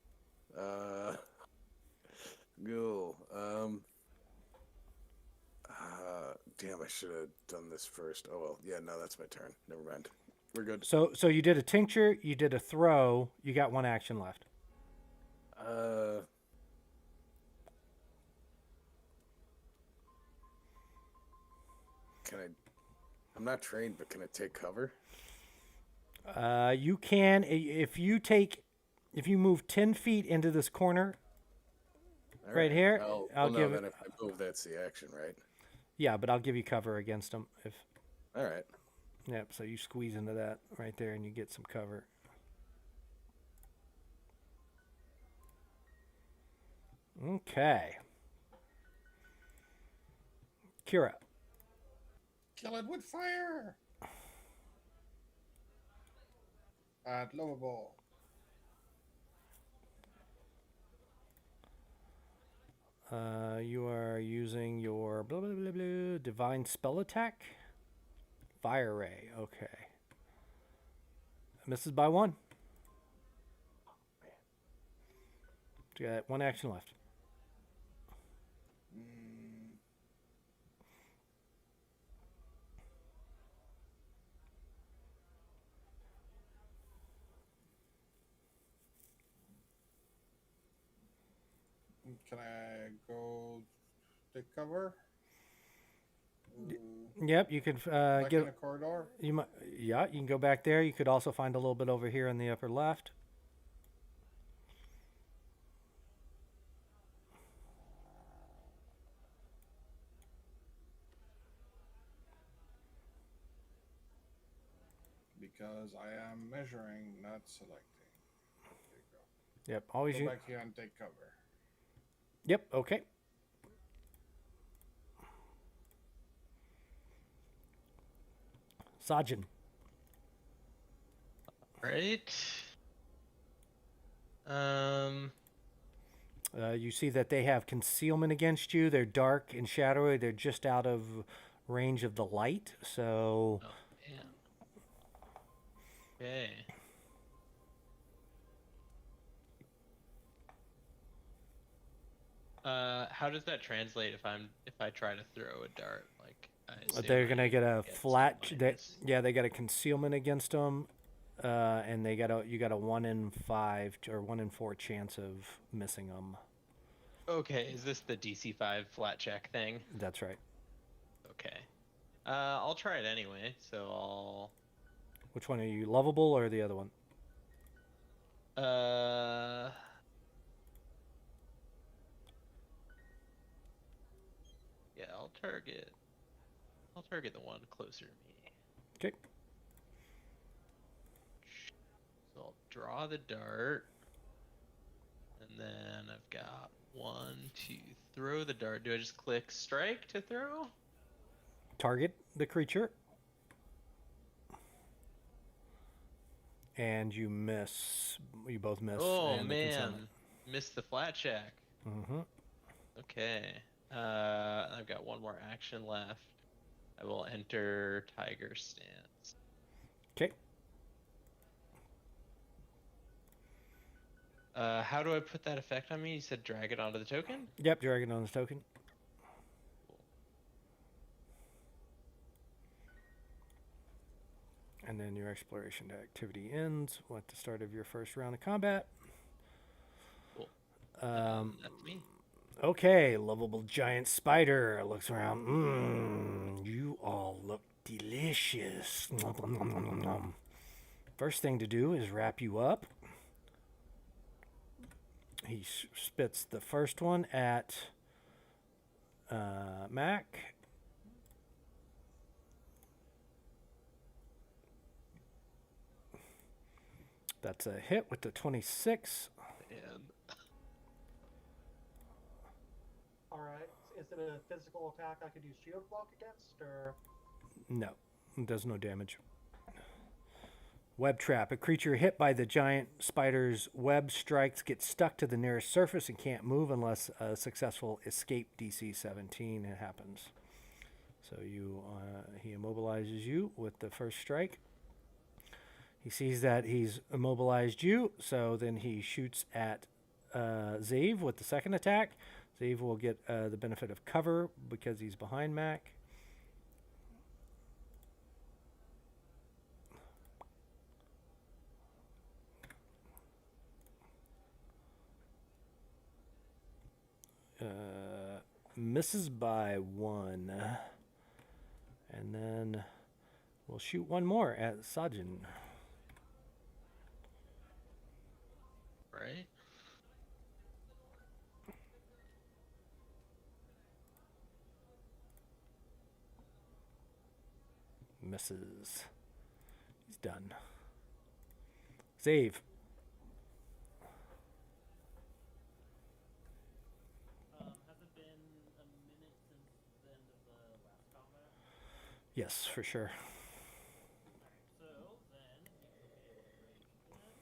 Speaker 2: Go. Damn, I should have done this first. Oh well. Yeah, no, that's my turn. Never mind. We're good.
Speaker 1: So you did a tincture, you did a throw, you got 1 action left.
Speaker 2: Can I? I'm not trained, but can I take cover?
Speaker 1: You can if you move 10 feet into this corner.
Speaker 2: All
Speaker 1: Right here,
Speaker 2: I'll
Speaker 1: I'll
Speaker 2: no,
Speaker 1: give
Speaker 2: then
Speaker 1: it-
Speaker 2: if I move, that's the action, right?
Speaker 1: Yeah, but I'll give you cover against them if.
Speaker 2: All right.
Speaker 1: Yep. So you squeeze into that right there, and you get some cover. Okay. Kira.
Speaker 5: Kill it with fire! At lovable.
Speaker 1: You are using your blah, blah, blah, blah, divine spell attack. Fire ray. Okay. Misses by 1. You got 1 action left.
Speaker 5: Can I go take cover?
Speaker 1: Yep, you could
Speaker 5: Back
Speaker 1: get
Speaker 5: in the corridor?
Speaker 1: you might. Yeah, you can go back there. You could also find a little bit over here in the upper left.
Speaker 5: Because I am measuring, not selecting. There you go.
Speaker 1: Yep, always
Speaker 5: Go
Speaker 1: use.
Speaker 5: back here and take cover.
Speaker 1: Yep, okay. Sajin.
Speaker 3: Right.
Speaker 1: You see that they have concealment against you. They're dark and shadowy. They're just out of range of the light. So,
Speaker 3: Oh, man. Okay. How does that translate if I try to throw a dart? Like, I assume
Speaker 1: they're
Speaker 3: I
Speaker 1: gonna get a
Speaker 3: some
Speaker 1: flat.
Speaker 3: minus.
Speaker 1: They got a concealment against them, and you got a 1 in 5 or 1 in 4 chance of missing them.
Speaker 3: Okay, is this the DC 5 flat check thing?
Speaker 1: That's right.
Speaker 3: Okay. I'll try it anyway. So I'll.
Speaker 1: Which one are you, lovable or the other one?
Speaker 3: Yeah, I'll target the one closer to me.
Speaker 1: Okay.
Speaker 3: So draw the dart. And then I've got 1, 2, throw the dart. Do I just click strike to throw?
Speaker 1: Target the creature. And you miss. You both miss.
Speaker 3: Oh
Speaker 1: and the
Speaker 3: man,
Speaker 1: concealment.
Speaker 3: missed the flat check.
Speaker 1: Mm-hmm.
Speaker 3: Okay. I've got one more action left. I will enter Tiger Stance.
Speaker 1: Okay.
Speaker 3: How do I put that effect on me? You said drag it onto the token?
Speaker 1: Yep, dragon on this token. And then your exploration activity ends at the start of your first round of combat.
Speaker 3: Cool. That's me.
Speaker 1: Okay, lovable giant spider looks around. You all look delicious. Nom, nom, nom, nom, nom, nom. First thing to do is wrap you up. He spits the first one at Mac. That's a hit with the 26.
Speaker 3: And
Speaker 4: All right. Is it a physical attack I could use shield block against, or?
Speaker 1: No, it does no damage. Web trap. A creature hit by the giant spider's web strikes gets stuck to the nearest surface and can't move unless a successful escape DC 17 happens. So he immobilizes you with the first strike. He sees that he's immobilized you, so then he shoots at Zave with the second attack. Zave will get the benefit of cover because he's behind Mac. Misses by 1. And then we'll shoot one more at Sajin.
Speaker 3: right?
Speaker 1: Misses. He's done. Zave.
Speaker 6: Has it been a minute since the end of the last combat?
Speaker 1: Yes, for sure.
Speaker 6: Alright, so then he's looking at rage again. There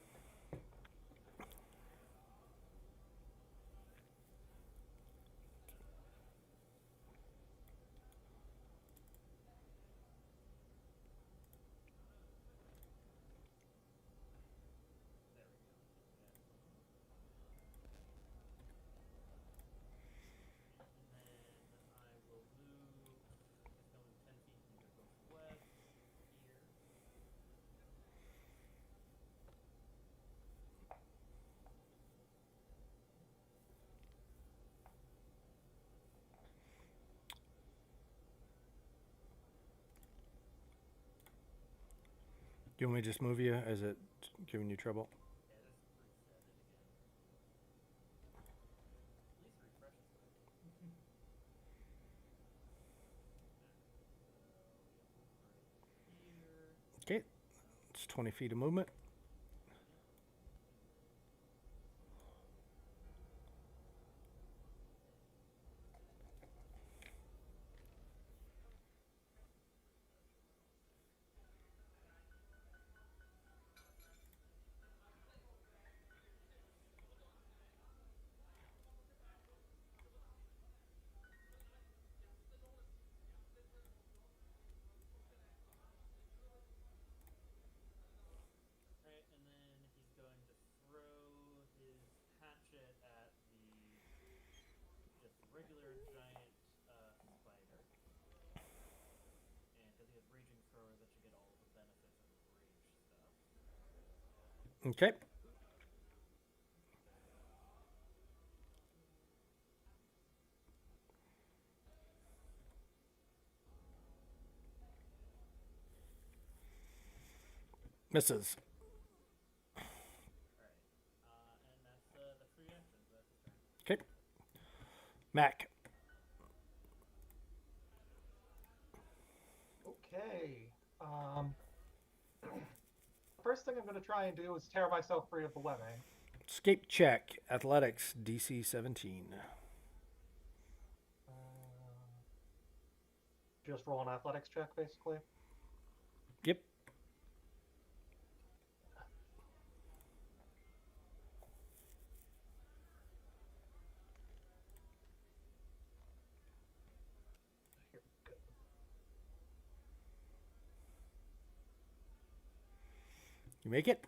Speaker 6: we go. And then I will move. It's going 10 feet and go west here.
Speaker 1: Do you want me to just move you? Is it giving you trouble?
Speaker 6: Yeah, just reset it again. At least refresh is quick. Here.
Speaker 1: Okay. It's 20 feet of movement.
Speaker 6: Right, and then he's going to throw his hatchet at the just regular giant spider. And because he has raging thrower, that should get all of the benefits of rage stuff.
Speaker 1: Okay. Misses.
Speaker 6: Alright, and that's the free action, so that's his turn.
Speaker 1: Okay. Mac.
Speaker 4: Okay. first thing I'm going to try and do is tear myself free of the webbing.
Speaker 1: Escape check. Athletics, DC 17.
Speaker 4: Just roll an athletics check, basically.
Speaker 1: Yep.
Speaker 4: Here we go.
Speaker 1: You make it.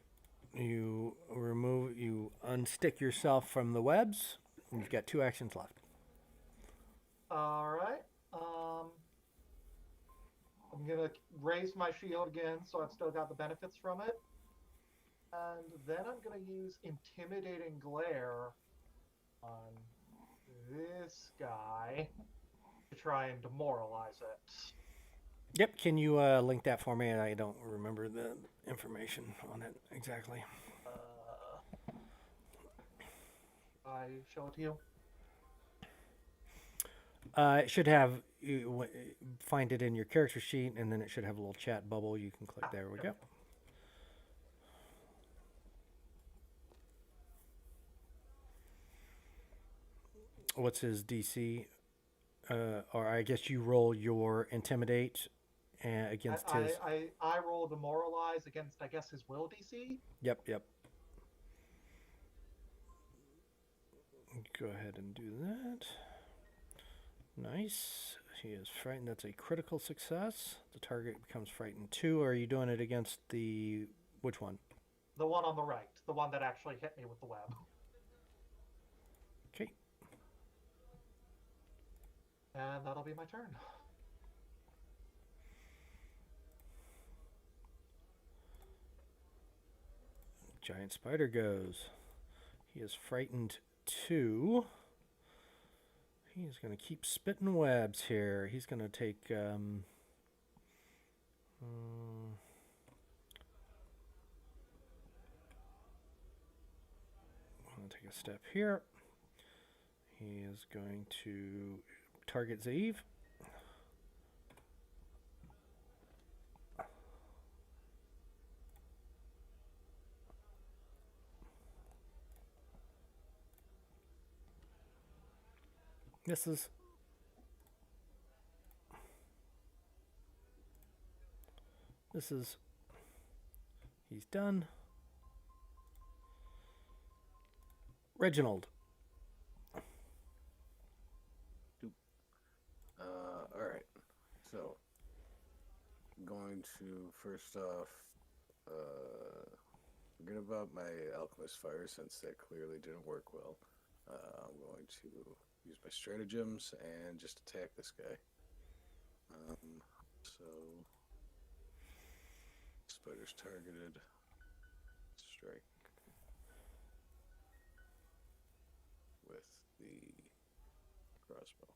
Speaker 1: You unstick yourself from the webs. And you've got 2 actions left.
Speaker 4: All right. I'm gonna raise my shield again, so I've still got the benefits from it, and then I'm gonna use intimidating glare on this guy to try and demoralize it.
Speaker 1: Yep. Can you link that for me? I don't remember the information on it exactly.
Speaker 4: I show it to you.
Speaker 1: It should have, find it in your character sheet, and then it should have a little chat bubble. You can click. There we go. What's his DC? Or I guess you roll your intimidate against his.
Speaker 4: I roll demoralize against, I guess, his will DC.
Speaker 1: Yep. Go ahead and do that. Nice. He is frightened. That's a critical success. The target becomes frightened 2. Are you doing it against the... which one?
Speaker 4: The one on the right. The one that actually hit me with the web.
Speaker 1: Okay.
Speaker 4: And that'll be my turn.
Speaker 1: Giant spider goes. He is frightened 2. He's going to keep spitting webs here. He's going to take... I'm going to take a step here. He is going to target Zaev. Misses. Misses. He's done. Reginald.
Speaker 2: All right. So, I'm going to first off forget about my alchemist fire since that clearly didn't work well. I'm going to use my stratagems and just attack this guy. So, spider's targeted. Strike with the crossbow.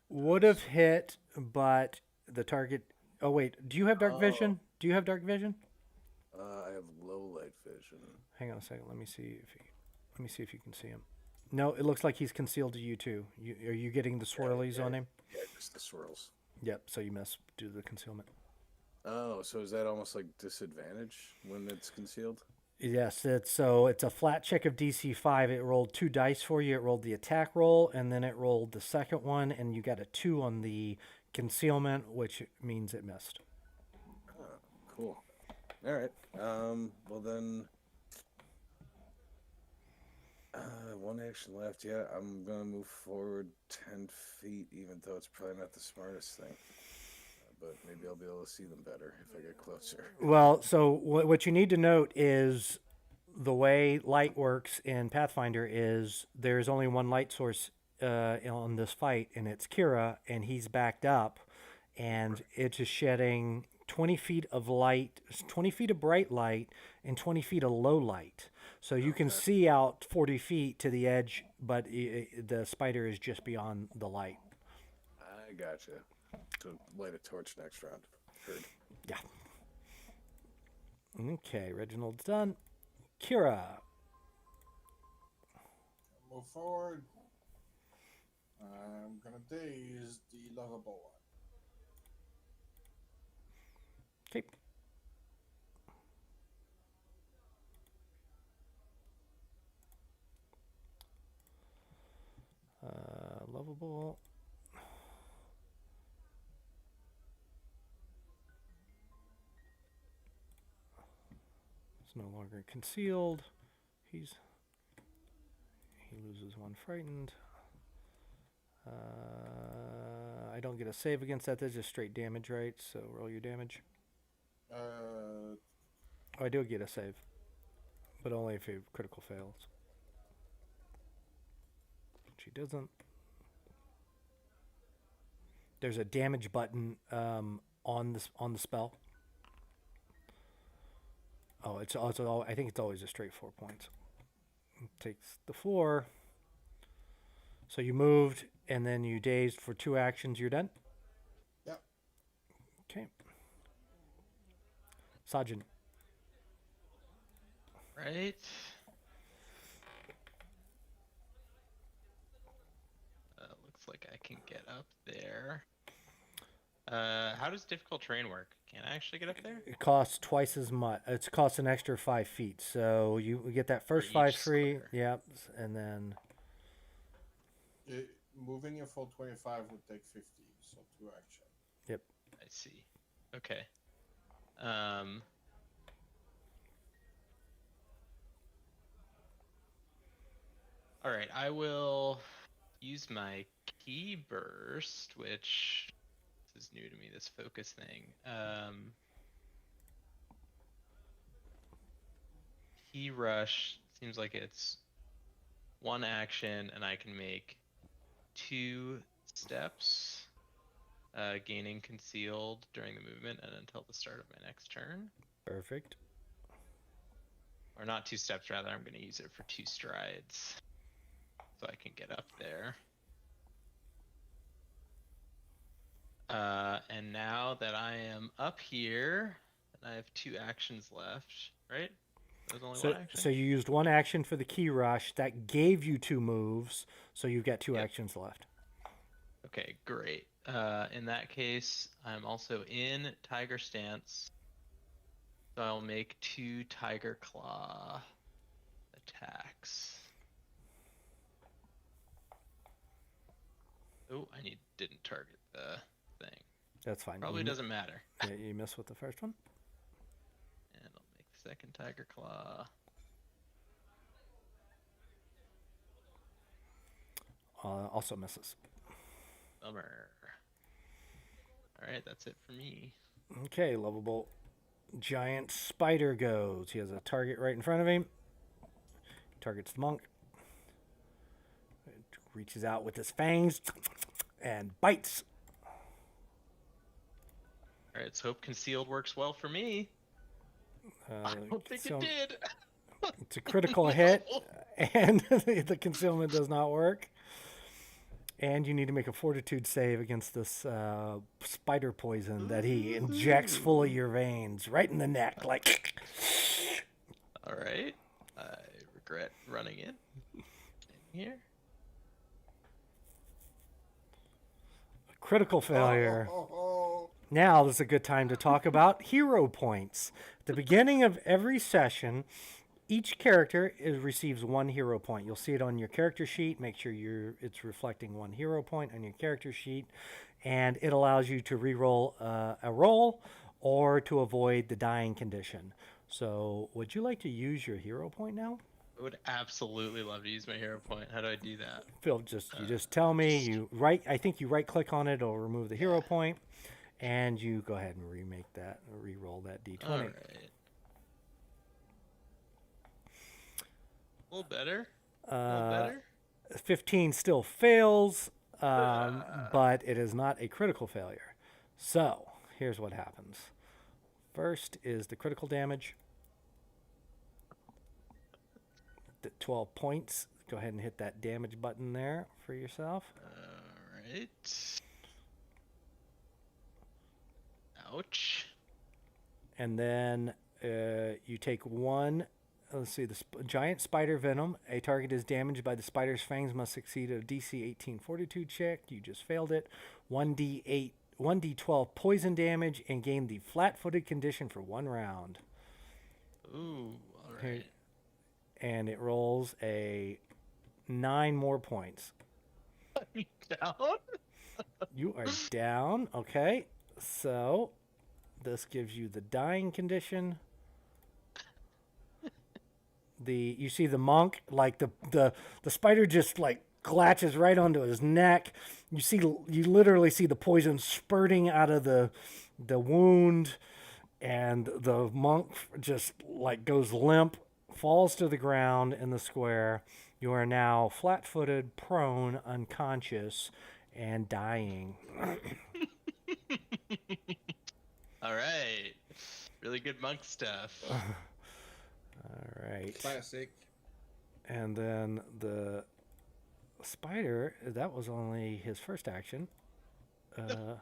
Speaker 1: Would have hit, but the target... Oh, wait. Do you have dark vision? Do you have dark vision?
Speaker 2: I have low light vision.
Speaker 1: Hang on a second. Let me see if you can see him. No, it looks like he's concealed to you too. Are you getting the swirlies on him?
Speaker 2: Yeah, just the swirls.
Speaker 1: Yep. So you miss due to the concealment.
Speaker 2: Oh, so is that almost like disadvantage when it's concealed?
Speaker 1: Yes. It's a flat check of DC 5. It rolled 2 dice for you. It rolled the attack roll, and then it rolled the second one, and you got a 2 on the concealment, which means it missed.
Speaker 2: Oh, cool. All right. Well then, one action left. Yeah, I'm gonna move forward 10 feet, even though it's probably not the smartest thing. But maybe I'll be able to see them better if I get closer.
Speaker 1: Well, so what you need to note is the way light works in Pathfinder is there's only one light source on this fight, and it's Kira, and he's backed up, and it's just shedding 20 feet of light, 20 feet of bright light, and 20 feet of low light. So you can see out 40 feet to the edge, but the spider is just beyond the light.
Speaker 2: I gotcha. So light a torch next round. Heard.
Speaker 1: Yeah. Okay, Reginald's done. Kira.
Speaker 5: Move forward. I'm gonna daze the lovable one.
Speaker 1: Okay. Lovable. It's no longer concealed. He loses one frightened. I don't get a save against that. That's just straight damage, right? So roll your damage.
Speaker 5: Uh,
Speaker 1: Oh, I do get a save, but only if a critical fails. She doesn't. There's a damage button on the spell. Oh, it's also. I think it's always a straight 4 points. Takes the 4. So you moved, and then you dazed for 2 actions. You're done.
Speaker 5: Yep.
Speaker 1: Okay. Sajin.
Speaker 3: Right. Looks like I can get up there. How does difficult terrain work? Can I actually get up there?
Speaker 1: It costs twice as much. It costs an extra 5 feet. So you get that first
Speaker 3: each
Speaker 1: 5 free.
Speaker 3: square.
Speaker 1: Yep. And then
Speaker 5: moving your full 25 would take 50, so 2 action.
Speaker 1: Yep.
Speaker 3: I see. Okay. All right. I will use my key burst, which this is new to me. This focus thing. Key rush seems like it's 1 action, and I can make 2 steps. Gaining concealed during the movement and until the start of my next turn.
Speaker 1: Perfect.
Speaker 3: Or not 2 steps, rather. I'm going to use it for 2 strides. So I can get up there. And now that I am up here, and I have 2 actions left, right? That was only 1 action?
Speaker 1: So you used 1 action for the key rush. That gave you 2 moves, so you've got 2 actions left.
Speaker 3: Okay, great. In that case, I'm also in Tiger Stance. So I'll make 2 Tiger Claw attacks. Oh, didn't target the thing.
Speaker 1: That's fine.
Speaker 3: Probably doesn't matter.
Speaker 1: Yeah, you miss with the first one.
Speaker 3: And I'll make the second Tiger Claw.
Speaker 1: Also misses.
Speaker 3: Bummer. Alright, that's it for me.
Speaker 1: Okay, lovable giant spider goes. He has a target right in front of him. He targets the monk. It reaches out with his fangs and bites.
Speaker 3: Alright, let's hope concealed works well for me. I don't think it did.
Speaker 1: It's a critical hit, and the concealment does not work. And you need to make a fortitude save against this spider poison that he injects full of your veins, right in the neck, like.
Speaker 3: All right. I regret running in here.
Speaker 1: Critical failure. Now this is a good time to talk about hero points. At the beginning of every session, each character receives 1 hero point. You'll see it on your character sheet. Make sure it's reflecting 1 hero point on your character sheet. And it allows you to re-roll a roll or to avoid the dying condition. So would you like to use your hero point now?
Speaker 3: I would absolutely love to use my hero point. How do I do that?
Speaker 1: Phil, you just tell me. I think you right-click on it. It'll remove the hero point. And you go ahead and re-roll that d20.
Speaker 3: All right. A little better.
Speaker 1: 15 still fails, but it is not a critical failure. So here's what happens. First is the critical damage. The 12 points. Go ahead and hit that damage button there for yourself.
Speaker 3: All right. Ouch.
Speaker 1: And then you take 1 let's see, the giant spider venom. A target is damaged by the spider's fangs must succeed a DC 18 fortitude check. You just failed it. 1d12 poison damage and gain the flat-footed condition for 1 round.
Speaker 3: Ooh, all
Speaker 1: Here-
Speaker 3: right.
Speaker 1: And it rolls a 9 more points.
Speaker 3: Down?
Speaker 1: You are down. Okay. So this gives you the dying condition. You see the monk, like the spider just like latches right onto his neck. You literally see the poison spurting out of the wound, and the monk just like goes limp, falls to the ground in the square. You are now flat-footed, prone, unconscious, and dying.
Speaker 3: All right. Really good monk stuff.
Speaker 1: All right.
Speaker 5: Classic.
Speaker 1: And then the spider, that was only his first action. So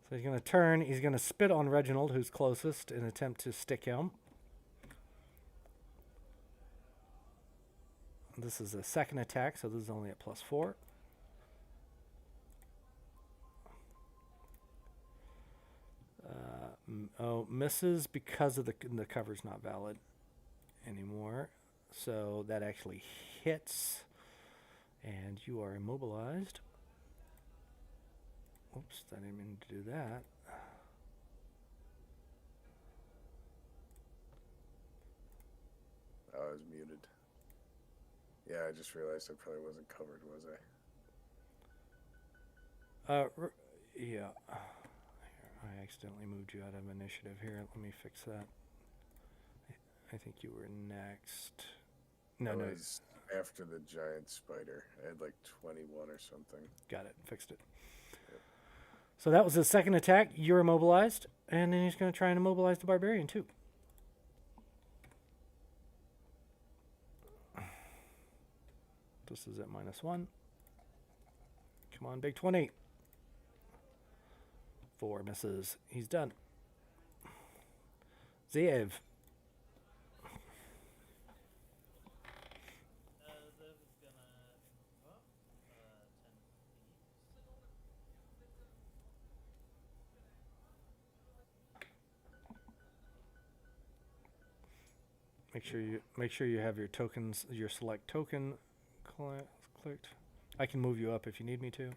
Speaker 1: he's going to turn. He's going to spit on Reginald, who's closest, and attempt to stick him. This is a second attack, so this is only at +4. Misses because of the cover's not valid anymore. So that actually hits, and you are immobilized. Oops, I didn't mean to do that.
Speaker 2: I was muted. Yeah, I just realized I probably wasn't covered, was I?
Speaker 1: Yeah. I accidentally moved you out of initiative here. Let me fix that. I think you were next. No,
Speaker 2: I
Speaker 1: no.
Speaker 2: was after the giant spider. I had like 21 or something.
Speaker 1: Got it. Fixed it.
Speaker 2: Yep.
Speaker 1: So that was his second attack. You're immobilized. And then he's going to try and immobilize the barbarian, too. This is at -1. Come on, big 20. 4 misses. He's done. Zev.
Speaker 6: Zev is gonna move up 10 feet.
Speaker 1: Make sure you have your tokens, your select token clicked. I can move you up if you need me to.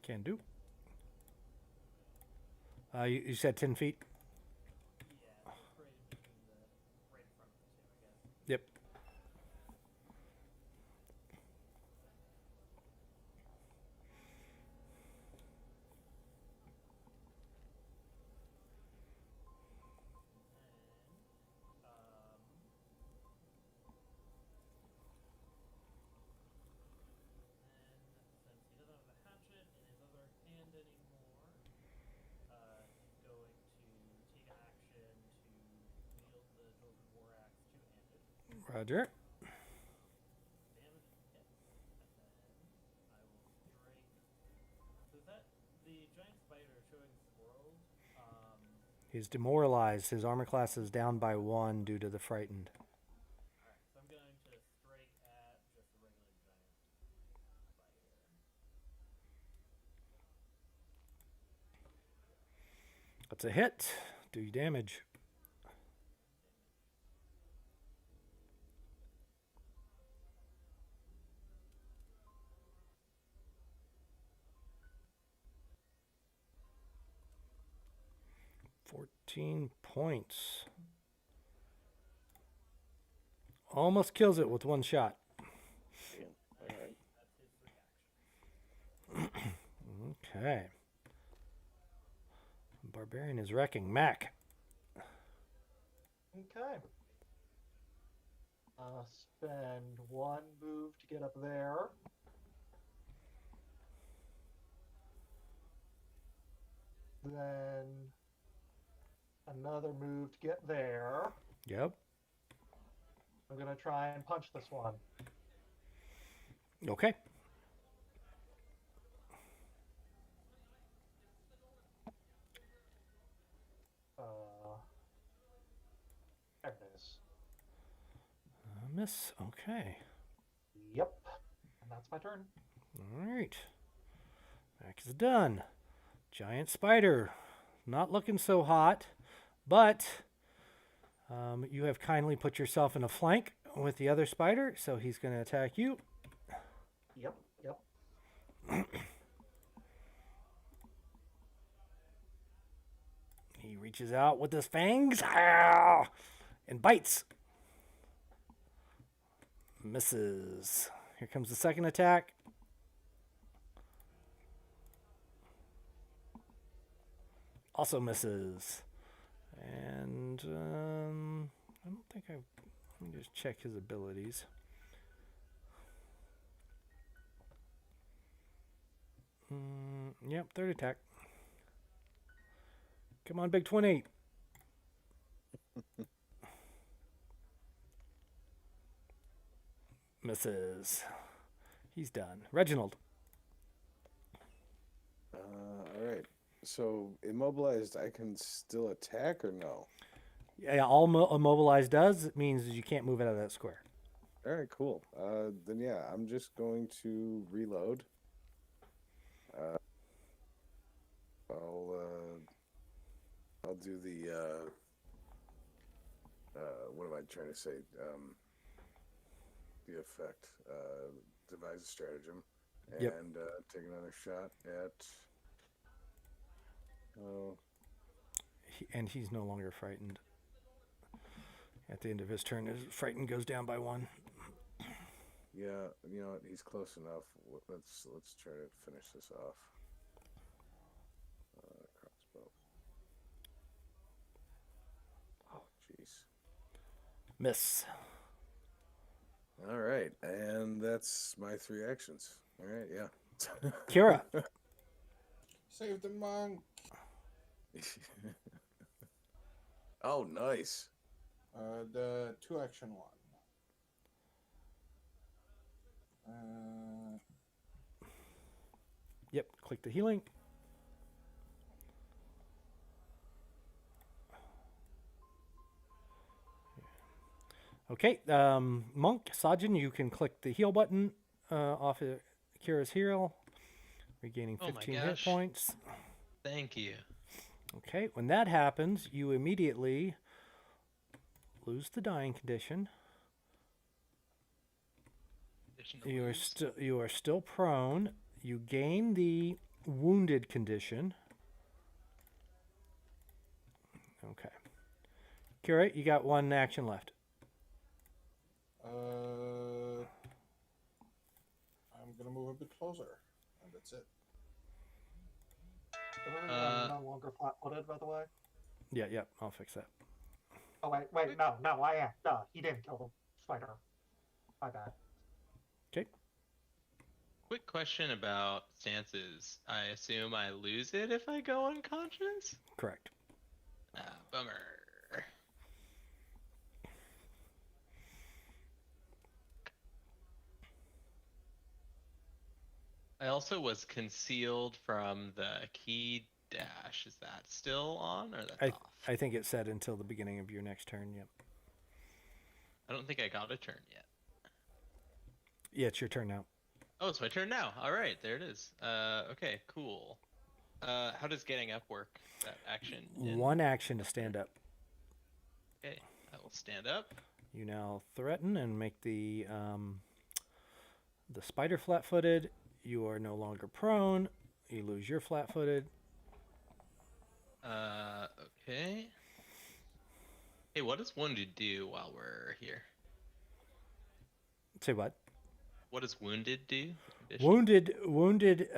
Speaker 1: Can do. You said 10 feet?
Speaker 6: Yeah, so it's right in between right in front of the two, I guess.
Speaker 1: Yep.
Speaker 6: And since he doesn't have the hatchet in his other hand anymore, he's going to take an action to wield the Dwarven War Axe two-handed.
Speaker 1: Roger.
Speaker 6: Damage hits, and then I will strike. So is that the giant spider showing swirled?
Speaker 1: He's demoralized. His armor class is down by 1 due to the frightened.
Speaker 6: Alright, so I'm going to strike at just a regular giant spider.
Speaker 1: That's a hit. Do you damage? $14 points. Almost kills it with 1 shot.
Speaker 2: All right.
Speaker 6: That's his free action.
Speaker 1: Okay. Barbarian is wrecking. Mac.
Speaker 4: Okay. Spend 1 move to get up there. then another move to get there.
Speaker 1: Yep.
Speaker 4: I'm gonna try and punch this one.
Speaker 1: Okay.
Speaker 4: There it is.
Speaker 1: Miss. Okay.
Speaker 4: Yep. And that's my turn.
Speaker 1: All right. Back is done. Giant spider. Not looking so hot, but you have kindly put yourself in a flank with the other spider, so he's going to attack you.
Speaker 4: Yep.
Speaker 1: He reaches out with his fangs and bites. Misses. Here comes the second attack. Also misses. And I don't think I've... Let me just check his abilities. Yep, third attack. Come on, big 20. Misses. He's done. Reginald.
Speaker 2: All right. So immobilized, I can still attack or no?
Speaker 1: Yeah, all immobilized does means you can't move out of that square.
Speaker 2: All right, cool. Then yeah, I'm just going to reload. I'll do the what am I trying to say? The effect. Devise a stratagem and
Speaker 1: Yep.
Speaker 2: Take another shot at. Oh,
Speaker 1: And he's no longer frightened. At the end of his turn, his frightened goes down by 1.
Speaker 2: yeah. You know what? He's close enough. Let's try to finish this off. Crossbow. Oh, jeez.
Speaker 1: Miss.
Speaker 2: All right, and that's my 3 actions. All right, yeah.
Speaker 1: Kira.
Speaker 5: Save the monk.
Speaker 2: Oh, nice.
Speaker 5: The 2-action one.
Speaker 1: Yep, click the healing. Okay, Monk, Sajin, you can click the heal button off of Kira's heal, regaining
Speaker 3: Oh my
Speaker 1: 15 hit
Speaker 3: gosh.
Speaker 1: points.
Speaker 3: Thank you.
Speaker 1: Okay, when that happens, you immediately lose the dying condition.
Speaker 3: Additional
Speaker 1: You are
Speaker 3: moves.
Speaker 1: you are still prone. You gain the wounded condition. Okay. Kira, you got 1 action left.
Speaker 5: I'm gonna move a bit closer, and that's it.
Speaker 4: I'm no longer flat-footed, by the way.
Speaker 1: Yeah, I'll fix that.
Speaker 4: Oh wait, no, I am. Duh, he didn't kill the spider. My bad.
Speaker 1: Okay.
Speaker 3: Quick question about stances. I assume I lose it if I go unconscious?
Speaker 1: Correct.
Speaker 3: Bummer. I also was concealed from the key dash. Is that still on or that's off?
Speaker 1: I think it said until the beginning of your next turn. Yep.
Speaker 3: I don't think I got a turn yet.
Speaker 1: Yeah, it's your turn now.
Speaker 3: Oh, it's my turn now. All right, there it is. Okay, cool. How does getting up work? That action.
Speaker 1: 1 action to stand up.
Speaker 3: Okay, I will stand up.
Speaker 1: You now threaten and make the spider flat-footed. You are no longer prone. You lose your flat-footed.
Speaker 3: Okay. Hey, what does wounded do while we're here?
Speaker 1: Say what?
Speaker 3: What does wounded do? Condition?
Speaker 1: Wounded.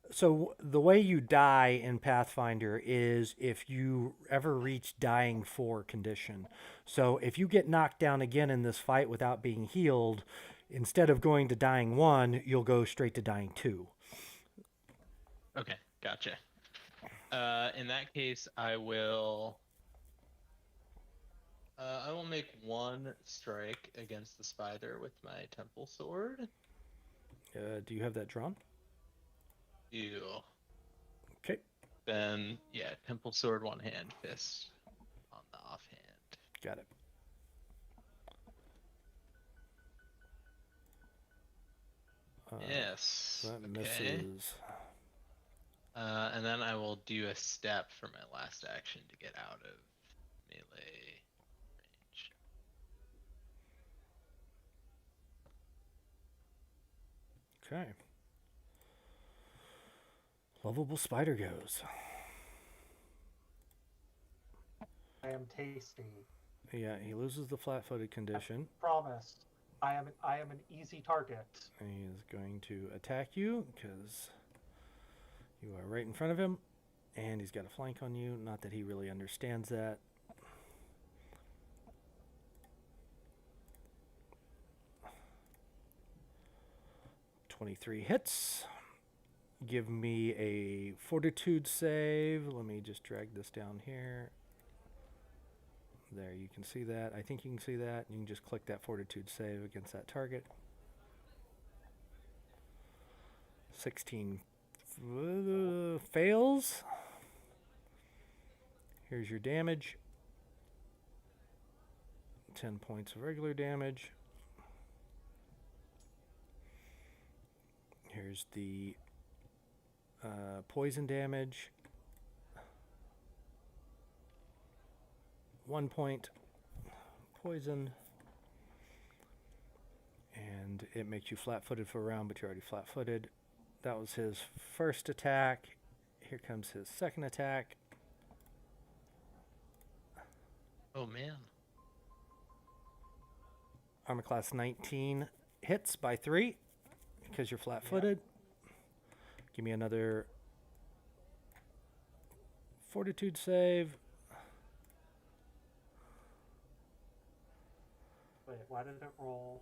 Speaker 1: So the way you die in Pathfinder is if you ever reach dying 4 condition. So if you get knocked down again in this fight without being healed, instead of going to dying 1, you'll go straight to dying 2.
Speaker 3: Okay, gotcha. In that case, I will make one strike against the spider with my temple sword.
Speaker 1: Do you have that drawn?
Speaker 3: Ew.
Speaker 1: Okay,
Speaker 3: Then yeah, temple sword, one hand, fist on the offhand.
Speaker 1: got it.
Speaker 3: Yes.
Speaker 1: That
Speaker 3: Okay.
Speaker 1: misses.
Speaker 3: And then I will do a step for my last action to get out of melee range.
Speaker 1: Okay. Lovable spider goes.
Speaker 4: I am tasty.
Speaker 1: Yeah, he loses the flat-footed condition.
Speaker 4: Promise. I am an easy target.
Speaker 1: And he is going to attack you because you are right in front of him. And he's got a flank on you. Not that he really understands that. "23 hits. Give me a fortitude save. Let me just drag this down here. There, you can see that. I think you can see that. You can just click that fortitude save against that target. 16 fails. Here's your damage. 10 points of regular damage. Here's the poison damage. 1 point poison. And it makes you flat-footed for a round, but you're already flat-footed. That was his first attack. Here comes his second attack.
Speaker 3: Oh man.
Speaker 1: Armor class 19 hits by 3 because you're flat-footed. Give me another fortitude save.
Speaker 4: Wait, why did it roll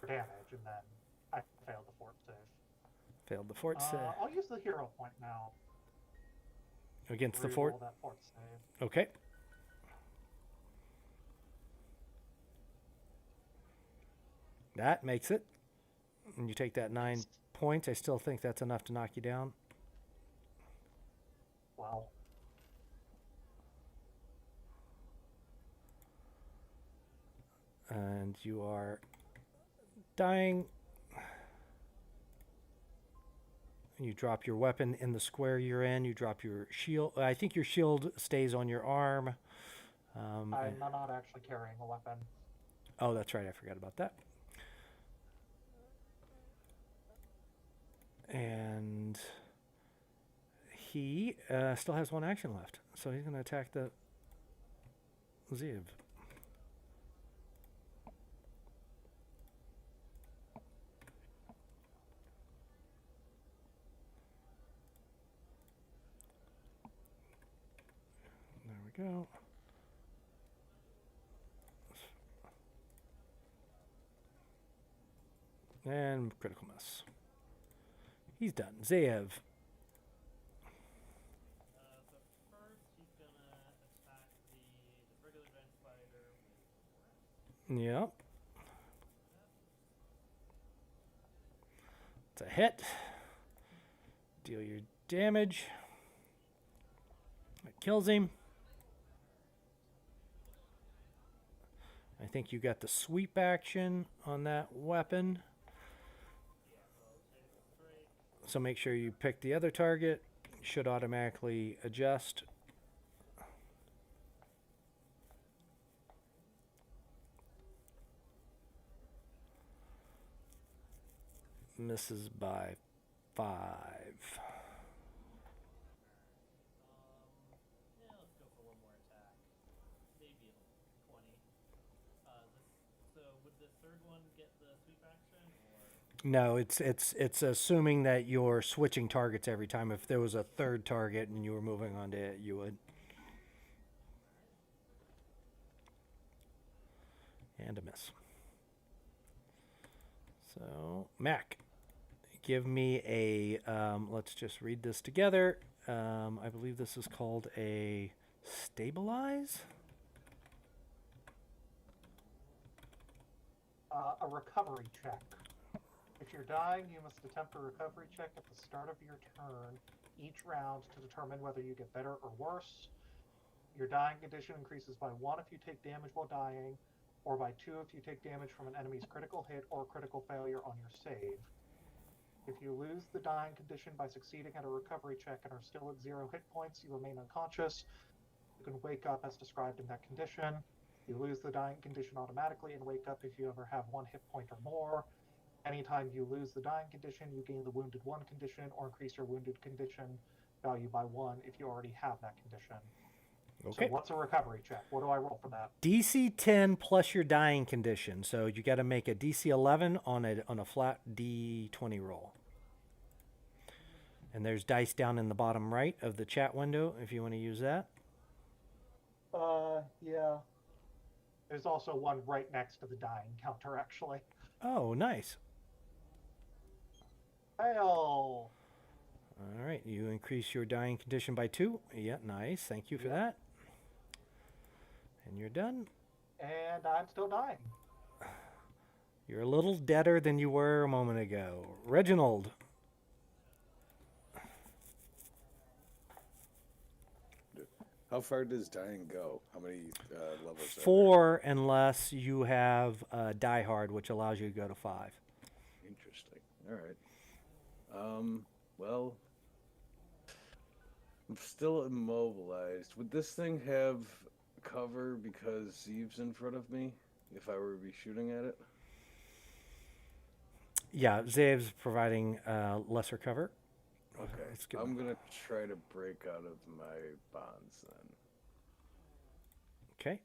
Speaker 4: for damage and then I failed the fort save?
Speaker 1: Failed the fort save.
Speaker 4: I'll use the hero point now.
Speaker 1: Against the
Speaker 4: Reroll
Speaker 1: fort?
Speaker 4: that fort save.
Speaker 1: Okay. That makes it. And you take that 9 points. I still think that's enough to knock you down.
Speaker 4: Wow.
Speaker 1: And you are dying. You drop your weapon in the square you're in. You drop your shield. I think your shield stays on your arm.
Speaker 4: I'm not actually carrying a weapon.
Speaker 1: Oh, that's right. I forgot about that. And he still has 1 action left. So he's going to attack the Ziv. There we go. And critical miss. He's done. Zev.
Speaker 6: So first, he's gonna attack the regular giant spider with
Speaker 1: Yep. It's a hit. Deal your damage. That kills him. I think you got the sweep action on that weapon. So make sure you pick the other target. Should automatically adjust. Misses by 5.
Speaker 6: Yeah, let's go for one more attack. Maybe a 20. So would the third one get the sweep action, or
Speaker 1: No, it's assuming that you're switching targets every time. If there was a third target and you were moving on to it, you would. And a miss. So, Mac, give me a, let's just read this together. I believe this is called a stabilize.
Speaker 4: A recovery check. If you're dying, you must attempt a recovery check at the start of your turn each round to determine whether you get better or worse. Your dying condition increases by 1 if you take damage while dying, or by 2 if you take damage from an enemy's critical hit or critical failure on your save. If you lose the dying condition by succeeding at a recovery check and are still at 0 hit points, you remain unconscious. You can wake up as described in that condition. You lose the dying condition automatically and wake up if you ever have 1 hit point or more. Anytime you lose the dying condition, you gain the wounded 1 condition or increase your wounded condition value by 1 if you already have that condition.
Speaker 1: Okay.
Speaker 4: So what's a recovery check? What do I roll for that?
Speaker 1: DC 10 plus your dying condition. So you got to make a DC 11 on a flat D20 roll. And there's dice down in the bottom right of the chat window if you want to use that.
Speaker 4: Yeah. There's also one right next to the dying counter, actually.
Speaker 1: Oh, nice.
Speaker 4: Fail.
Speaker 1: All right, you increase your dying condition by 2. Yeah, nice. Thank you for that. And you're done.
Speaker 4: And I'm still dying.
Speaker 1: You're a little deader than you were a moment ago. Reginald.
Speaker 2: How far does dying go? How many levels? Are
Speaker 1: 4 unless you have Die Hard, which allows you to go to 5.
Speaker 2: there? Interesting. All right. Well, I'm still immobilized. Would this thing have cover because Zeev's in front of me if I were to be shooting at it?
Speaker 1: Yeah, Zav's providing lesser cover.
Speaker 2: Okay.
Speaker 1: Let's give
Speaker 2: I'm
Speaker 1: him-
Speaker 2: going to try to break out of my bonds then.
Speaker 1: Okay.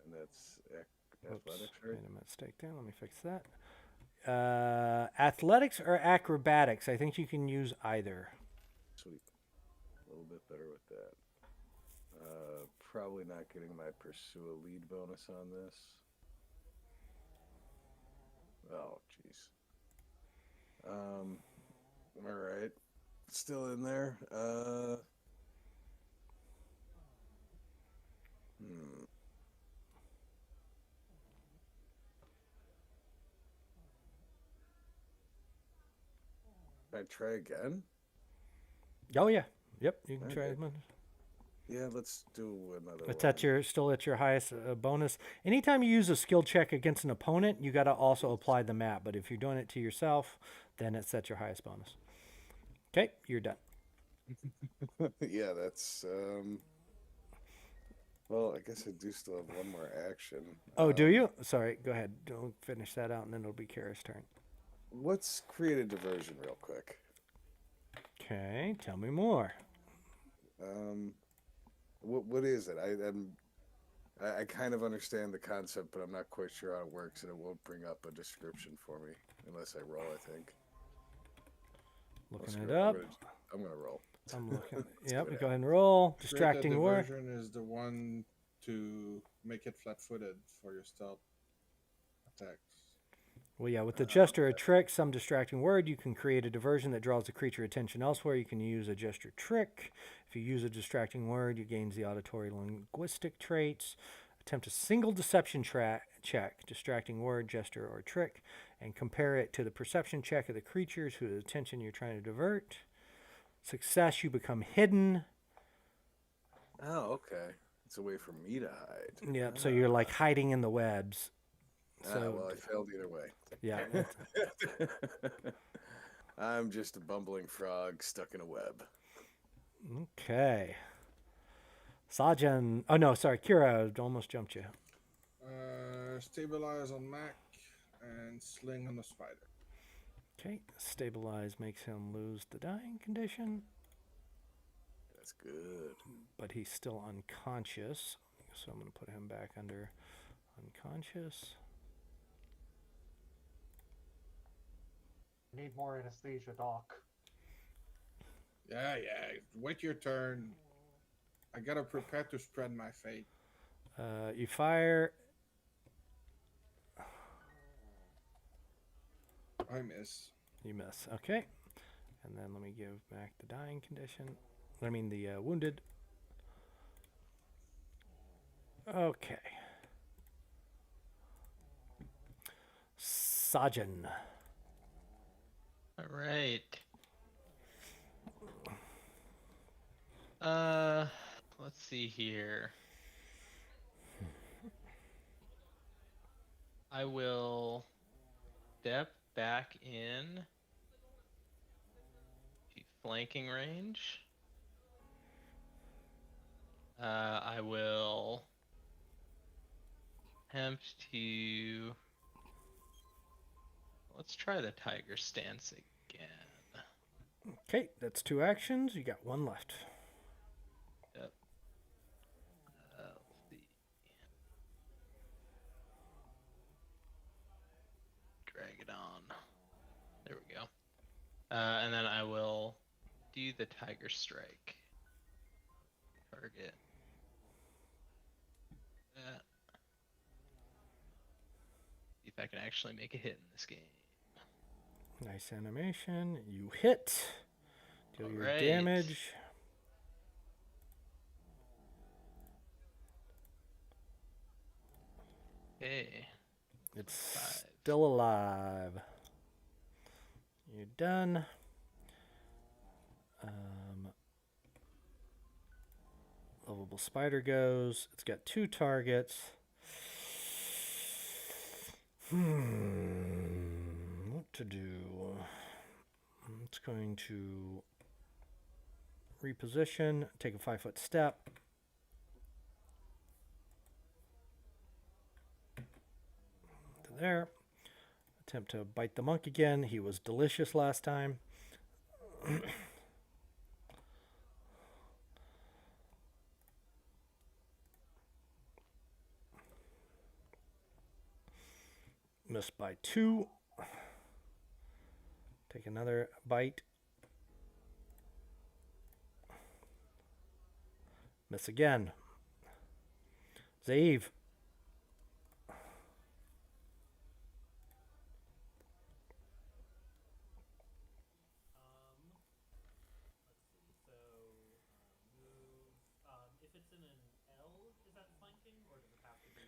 Speaker 2: And that's
Speaker 1: Oops,
Speaker 2: athletics, right?
Speaker 1: made a mistake there. Let me fix that. Athletics or acrobatics? I think you can use either.
Speaker 2: Sweet. A little bit better with that. Probably not getting my pursue a lead bonus on this. Oh, jeez. All right. Still in there. Can I try again?
Speaker 1: Oh yeah. Yep. You can try.
Speaker 2: Okay.
Speaker 1: as much.
Speaker 2: Yeah, let's do another
Speaker 1: It's
Speaker 2: one.
Speaker 1: at your still at your highest bonus. Anytime you use a skill check against an opponent, you got to also apply the map. But if you're doing it to yourself, then it's at your highest bonus. Okay, you're done.
Speaker 2: Yeah, that's well, I guess I do still have one more action.
Speaker 1: Oh, do you? Sorry. Go ahead. Don't finish that out, and then it'll be Kara's turn.
Speaker 2: Let's create a diversion real quick.
Speaker 1: Okay, tell me more.
Speaker 2: What is it? I kind of understand the concept, but I'm not quite sure how it works, and it won't bring up a description for me unless I roll. I think.
Speaker 1: Looking
Speaker 2: Screw
Speaker 1: it up.
Speaker 2: I'm gonna roll.
Speaker 1: I'm looking.
Speaker 2: Let's
Speaker 1: Yep,
Speaker 2: go
Speaker 1: go
Speaker 2: down.
Speaker 1: ahead and roll.
Speaker 5: Create a
Speaker 1: Distracting word.
Speaker 5: diversion is the one to make it flat-footed for your stealth attacks.
Speaker 1: Well, yeah, with the gesture, a trick, some distracting word, you can create a diversion that draws the creature attention elsewhere. You can use a gesture trick. If you use a distracting word, you gain the auditory linguistic traits. Attempt a single deception check, distracting word, gesture, or trick, and compare it to the perception check of the creatures whose attention you're trying to divert. Success, you become hidden.
Speaker 2: Oh, okay. It's a way for me to hide.
Speaker 1: Yep, so you're like hiding in the webs. So,
Speaker 2: Well, I failed either way.
Speaker 1: yeah.
Speaker 2: I'm just a bumbling frog stuck in a web.
Speaker 1: Okay. Sajin. Oh, no, sorry. Kira almost jumped you.
Speaker 5: Stabilize on Mac and sling on the spider.
Speaker 1: Okay. Stabilize makes him lose the dying condition,
Speaker 2: That's good.
Speaker 1: but he's still unconscious. So I'm going to put him back under unconscious.
Speaker 4: Need more anesthesia, Doc.
Speaker 5: Yeah. Wait your turn. I gotta prepare to spread my fate.
Speaker 1: You fire.
Speaker 5: I miss.
Speaker 1: You miss. Okay. And then let me give back the dying condition. I mean the wounded. Okay. Sajin.
Speaker 3: All right. Let's see here. I will step back in to flanking range. I will attempt to. Let's try the tiger stance again.
Speaker 1: Okay, that's 2 actions. You got 1 left.
Speaker 3: Yep. Let's see. Drag it on. There we go. And then I will do the tiger strike. Target. That. See if I can actually make a hit in this game.
Speaker 1: Nice animation. You hit. Deal your
Speaker 3: Alright.
Speaker 1: damage.
Speaker 3: Okay.
Speaker 1: It's
Speaker 3: 5.
Speaker 1: still alive. You're done. Lovable spider goes. It's got 2 targets. What to do? It's going to reposition, take a 5-foot step. To there. Attempt to bite the monk again. He was delicious last time. Missed by 2. Take another bite. Miss again. Zave.
Speaker 6: Let's see. So move. If it's in an L, is that flanking, or does it have to be?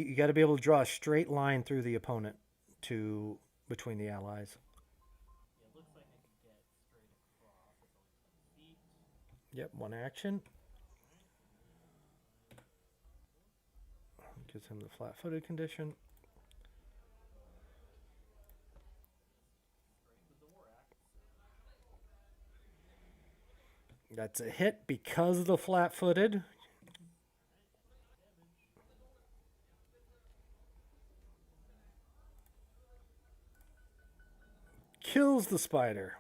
Speaker 1: You got to be able to draw a straight line through the opponent to between the allies.
Speaker 6: Yeah, it looks like I can get straight across. It's only 10 feet.
Speaker 1: Yep, 1 action. Gives him the flat-footed condition.
Speaker 6: Straight with the war axe.
Speaker 1: That's a hit because of the flat-footed. Kills the spider.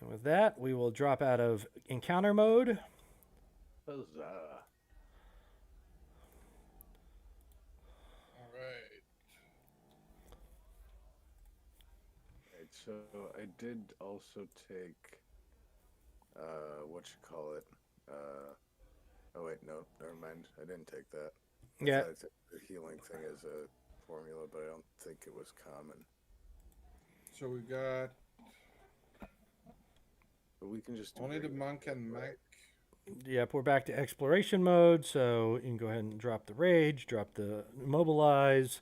Speaker 1: And with that, we will drop out of encounter mode.
Speaker 2: Huzzah.
Speaker 5: All right.
Speaker 2: Right, so I did also take, what you call it? Oh wait, no, never mind. I didn't take that.
Speaker 1: Yeah.
Speaker 2: I took the healing thing as a formula, but I don't think it was common.
Speaker 5: So we got
Speaker 2: But we can just do
Speaker 5: only the
Speaker 2: regular
Speaker 5: monk and
Speaker 2: right?
Speaker 5: mech.
Speaker 1: Yep, we're back to exploration mode, so you can go ahead and drop the rage, drop the immobilize.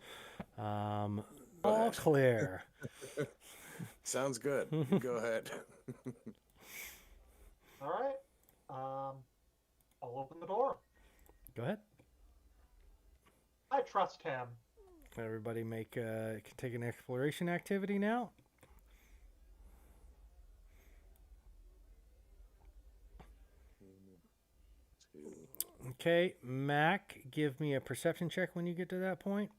Speaker 1: All
Speaker 2: Okay.
Speaker 1: clear.
Speaker 2: Sounds good. Go ahead.
Speaker 4: All right. I'll open the door.
Speaker 1: Go ahead.
Speaker 4: I trust him.
Speaker 1: Everybody take an exploration activity now. Okay, Mac, give me a perception check when you get to that point.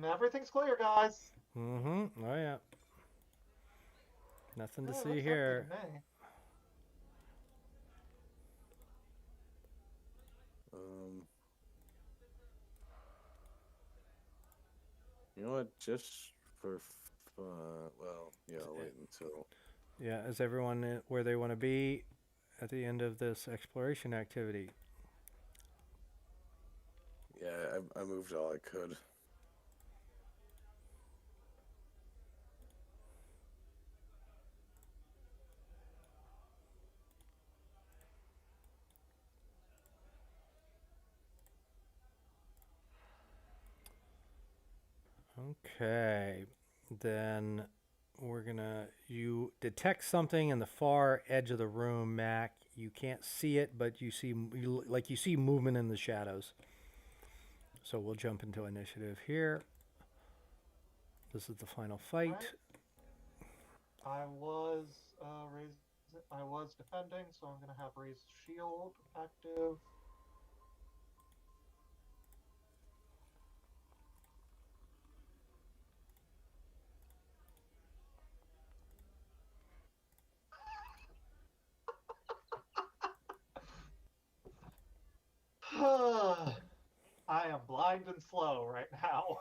Speaker 4: Everything's clear, guys.
Speaker 1: Mm-hmm. Oh yeah. Nothing to
Speaker 4: Yeah,
Speaker 1: see
Speaker 4: looks
Speaker 1: here.
Speaker 4: like it to me.
Speaker 2: You know what? Just for well, yeah, I'll wait until.
Speaker 1: Yeah, is everyone where they want to be at the end of this exploration activity?
Speaker 2: Yeah, I moved all I could.
Speaker 1: Okay. Then we're gonna. You detect something in the far edge of the room, Mac. You can't see it, but you see you see movement in the shadows. So we'll jump into initiative here. This is the final fight.
Speaker 4: Right. I was I was defending, so I'm gonna have raised shield active. I am blind and slow right now.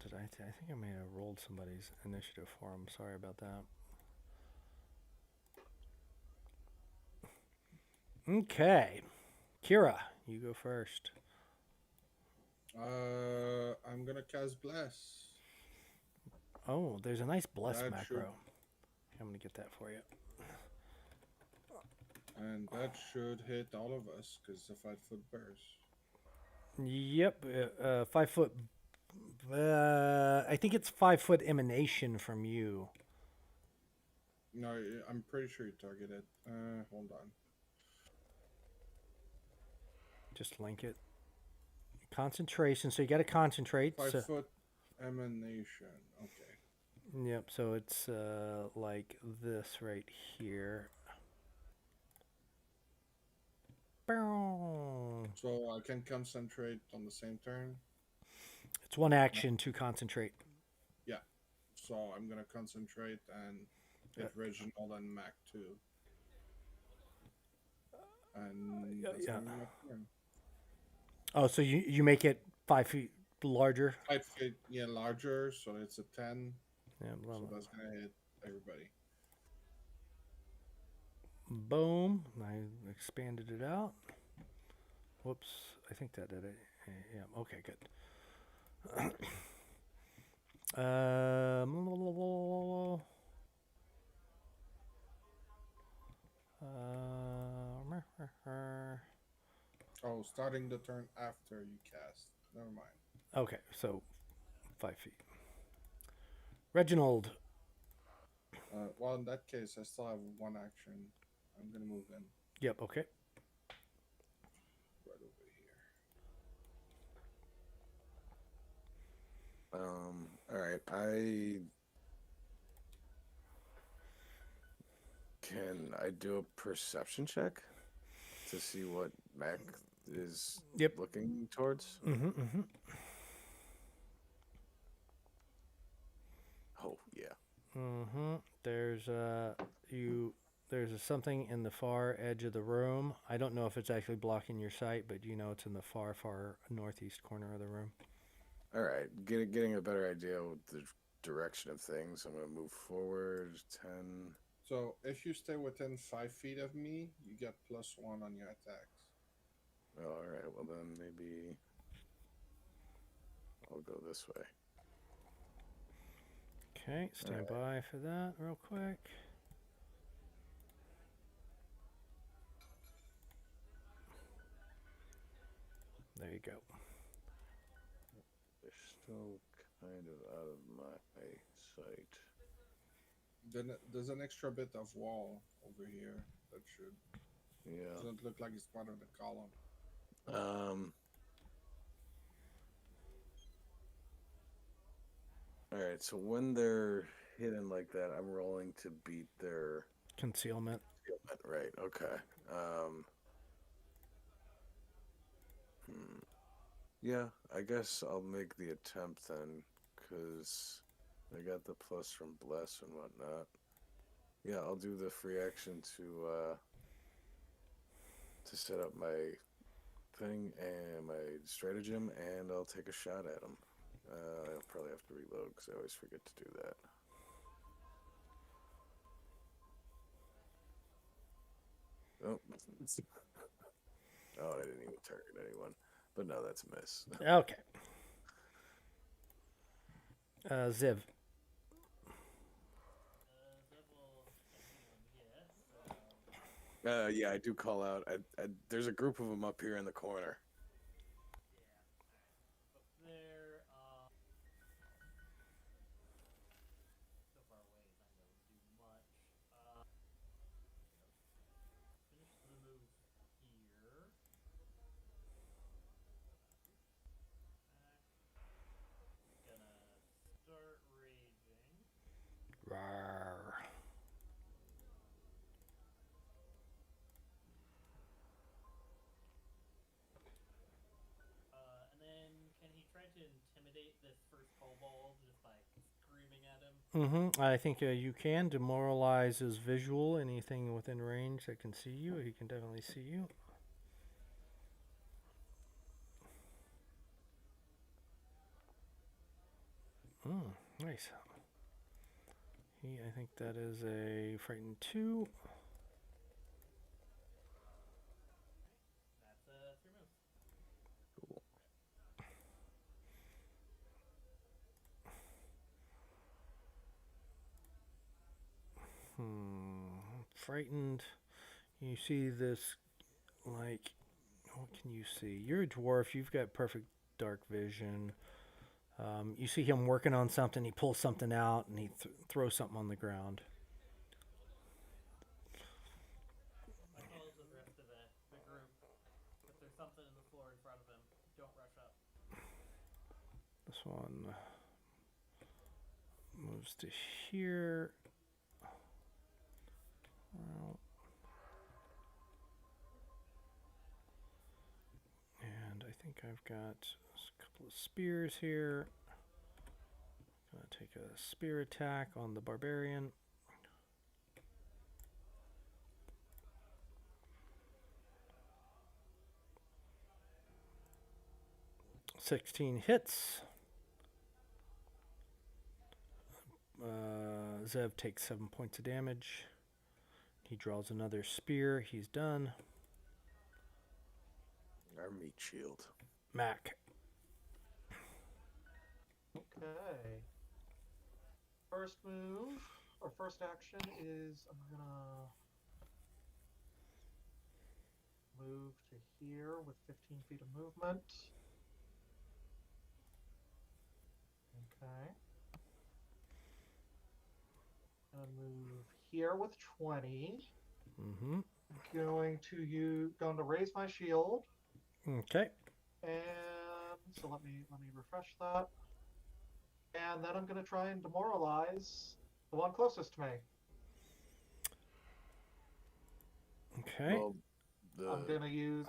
Speaker 1: Did I? I think I may have rolled somebody's initiative for him. Sorry about that. Okay, Kira, you go first.
Speaker 5: I'm gonna cast Bless.
Speaker 1: Oh, there's a nice bless
Speaker 5: That
Speaker 1: macro.
Speaker 5: should-
Speaker 1: I'm gonna get that for you.
Speaker 5: And that should hit all of us because it's a 5-foot burst.
Speaker 1: Yep, 5 foot. I think it's 5 foot emanation from you.
Speaker 5: No, I'm pretty sure you targeted. Hold on.
Speaker 1: Just link it. Concentration. So you got to concentrate.
Speaker 5: 5-foot emanation. Okay.
Speaker 1: Yep. So it's like this right here. Bow.
Speaker 5: So I can concentrate on the same turn.
Speaker 1: It's one action to concentrate.
Speaker 5: So I'm gonna concentrate and hit Reginald and Mac too. And that's
Speaker 1: yeah.
Speaker 5: gonna be my turn.
Speaker 1: Oh, so you make it 5 feet larger.
Speaker 5: 5 feet, yeah, larger. So it's a 10.
Speaker 1: Yeah. Blah,
Speaker 5: So
Speaker 1: blah.
Speaker 5: that's gonna hit everybody.
Speaker 1: Boom. I expanded it out. Whoops. I think that did it. Yeah. Okay. Good.
Speaker 5: Oh, starting the turn after you cast. Never mind.
Speaker 1: Okay, so 5 feet. Reginald.
Speaker 5: Well, in that case, I still have one action. I'm gonna move in
Speaker 1: Yep. Okay.
Speaker 5: right over here.
Speaker 2: All right. I do a perception check to see what Mac is
Speaker 1: Yep.
Speaker 2: looking towards?
Speaker 1: Mm-hmm.
Speaker 2: Oh yeah.
Speaker 1: Mm-hmm. There's something in the far edge of the room. I don't know if it's actually blocking your sight, but you know it's in the far northeast corner of the room.
Speaker 2: All right. Getting a better idea of the direction of things. I'm gonna move forward 10.
Speaker 5: So if you stay within 5 feet of me, you get +1 on your attacks.
Speaker 2: Oh, all right. Well then maybe I'll go this way.
Speaker 1: Okay, stand by for that real quick. There you go.
Speaker 2: They're still kind of out of my sight.
Speaker 5: Then there's an extra bit of wall over here that should
Speaker 2: Yeah.
Speaker 5: doesn't look like it's part of the column.
Speaker 2: All right. So when they're hidden like that, I'm rolling to beat their
Speaker 1: Concealment.
Speaker 2: concealment. Right. Okay. Yeah. I guess I'll make the attempt then, because I got the plus from Bless and whatnot. Yeah, I'll do the free action to set up my thing and my stratagem, and I'll take a shot at him. I'll probably have to reload because I always forget to do that. Oh. Oh, I didn't even target anyone. But no, that's a miss.
Speaker 1: Okay. Ziv.
Speaker 6: Zev will hang on, yes.
Speaker 2: Yeah, I do call out. There's a group of them up here in the corner.
Speaker 6: Up there, so far away, it's not going to do much. Finish the move here. Gonna start raging.
Speaker 1: Rawr.
Speaker 6: And then can he try to intimidate this first kobold just by screaming at him?
Speaker 1: I think you can demoralize his visual. Anything within range that can see you, he can definitely see you. Nice. I think that is a frightened 2.
Speaker 6: That's 3 moves.
Speaker 1: Frightened. You see this, like, what can you see? You're a dwarf. You've got perfect dark vision. You see him working on something. He pulls something out and he throws something on the ground.
Speaker 6: My calls with the rest of the group. If there's something in the floor in front of him, don't rush up.
Speaker 1: This one moves to here. Well, and I think I've got a couple of spears here. Gonna take a spear attack on the barbarian. $16 hits. Zev takes 7 points of damage. He draws another spear. He's done.
Speaker 2: Our meat shield.
Speaker 1: Mac.
Speaker 4: Okay. First move, or first action is I'm gonna move to here with 15 feet of movement. Okay. Gonna move here with 20. Going to raise my shield.
Speaker 1: Okay.
Speaker 4: And so let me refresh that. And then I'm gonna try and demoralize the one closest to me.
Speaker 1: Okay.
Speaker 2: Well,
Speaker 4: I'm gonna use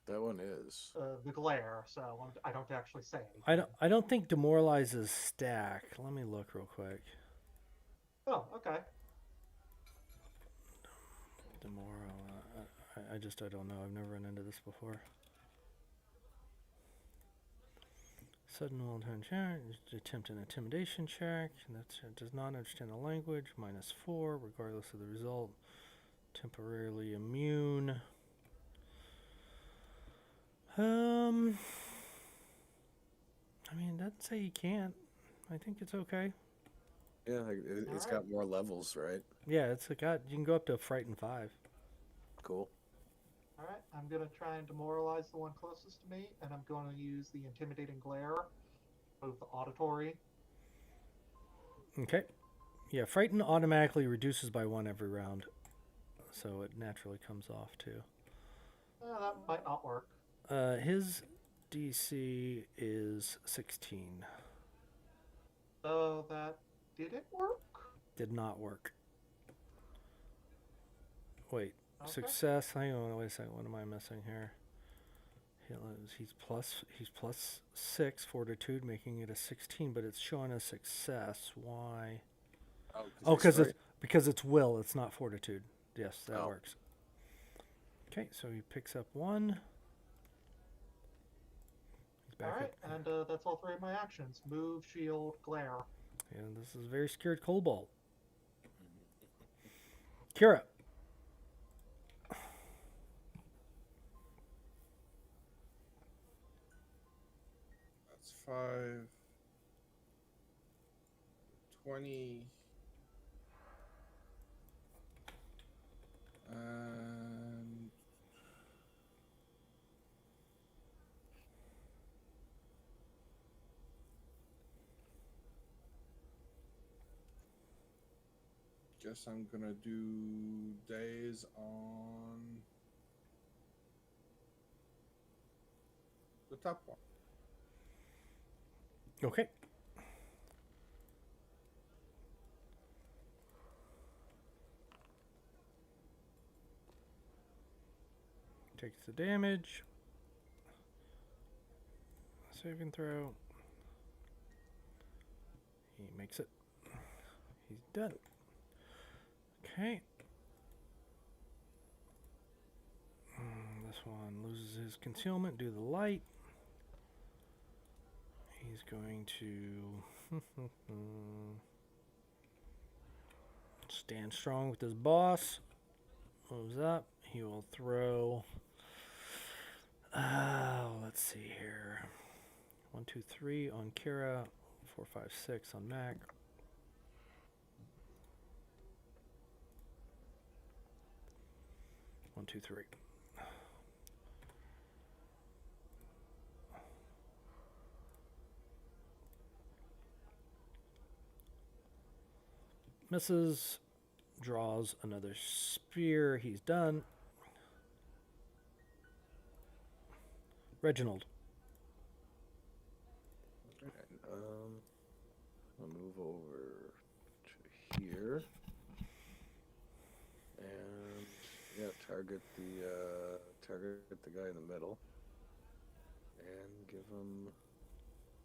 Speaker 2: that one is.
Speaker 4: the glare, so I don't actually say anything.
Speaker 1: I don't think demoralizes stack. Let me look real quick.
Speaker 4: Oh, okay.
Speaker 1: I don't know. I've never run into this before. Sudden will turn check. Attempt an intimidation check. That does not understand the language. -4, regardless of the result. Temporarily immune. I mean, that'd say you can't. I think it's okay.
Speaker 2: Yeah, it's got more levels, right?
Speaker 1: Yeah, you can go up to frightened 5.
Speaker 2: Cool.
Speaker 4: All right, I'm gonna try and demoralize the one closest to me, and I'm going to use the intimidating glare, move the auditory.
Speaker 1: Okay. Yeah, frightened automatically reduces by 1 every round, so it naturally comes off too.
Speaker 4: That might not work.
Speaker 1: His DC is 16.
Speaker 4: So that didn't work.
Speaker 1: Did not work. Wait,
Speaker 4: Okay.
Speaker 1: success. Hang on, wait a second. What am I missing here? He's plus 6 fortitude, making it a 16, but it's showing a success. Why? Oh, because it's will. It's not fortitude. Yes, that works. Okay, so he picks up 1. He's back
Speaker 4: All right,
Speaker 1: up.
Speaker 4: and that's all 3 of my actions: move, shield, glare.
Speaker 1: And this is a very scared kobold. Kira.
Speaker 5: That's 5. 20. And guess I'm gonna do days on the top one.
Speaker 1: Okay. Takes the damage. Saving throw. He makes it. He's done. Okay. This one loses his concealment due to the light. He's going to stand strong with his boss. Moves up. He will throw. Let's see here. 1, 2, 3 on Kira. 4, 5, 6 on Mac. One, two, three. Misses. Draws another spear. He's done. Reginald.
Speaker 2: And, I'll move over to here. And yeah, target the guy in the middle. And give him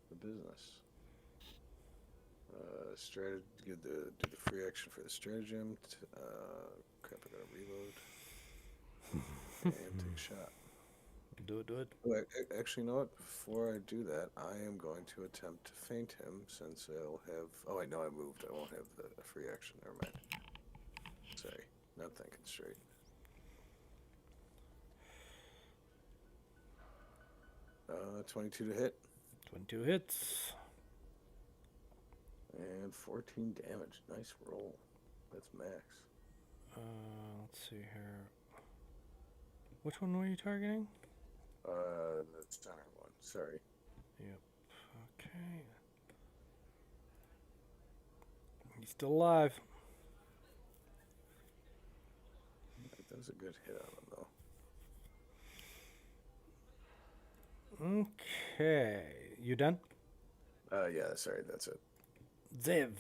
Speaker 2: the business. Do the free action for the stratagem. Crap, I gotta reload. And take a shot.
Speaker 1: Do it.
Speaker 2: Oh, actually, you know what? Before I do that, I am going to attempt to feint him since I'll have. Oh, wait, no, I moved. I won't have the free action. Never mind. Sorry, not thinking straight. Uh, 22 to hit.
Speaker 1: 22 hits.
Speaker 2: And 14 damage. Nice roll. That's max.
Speaker 1: Let's see here. Which one were you targeting?
Speaker 2: The center one. Sorry.
Speaker 1: Yep. Okay. He's still alive.
Speaker 2: That was a good hit on him, though.
Speaker 1: Okay. You done?
Speaker 2: Yeah, sorry, that's it.
Speaker 1: Ziv.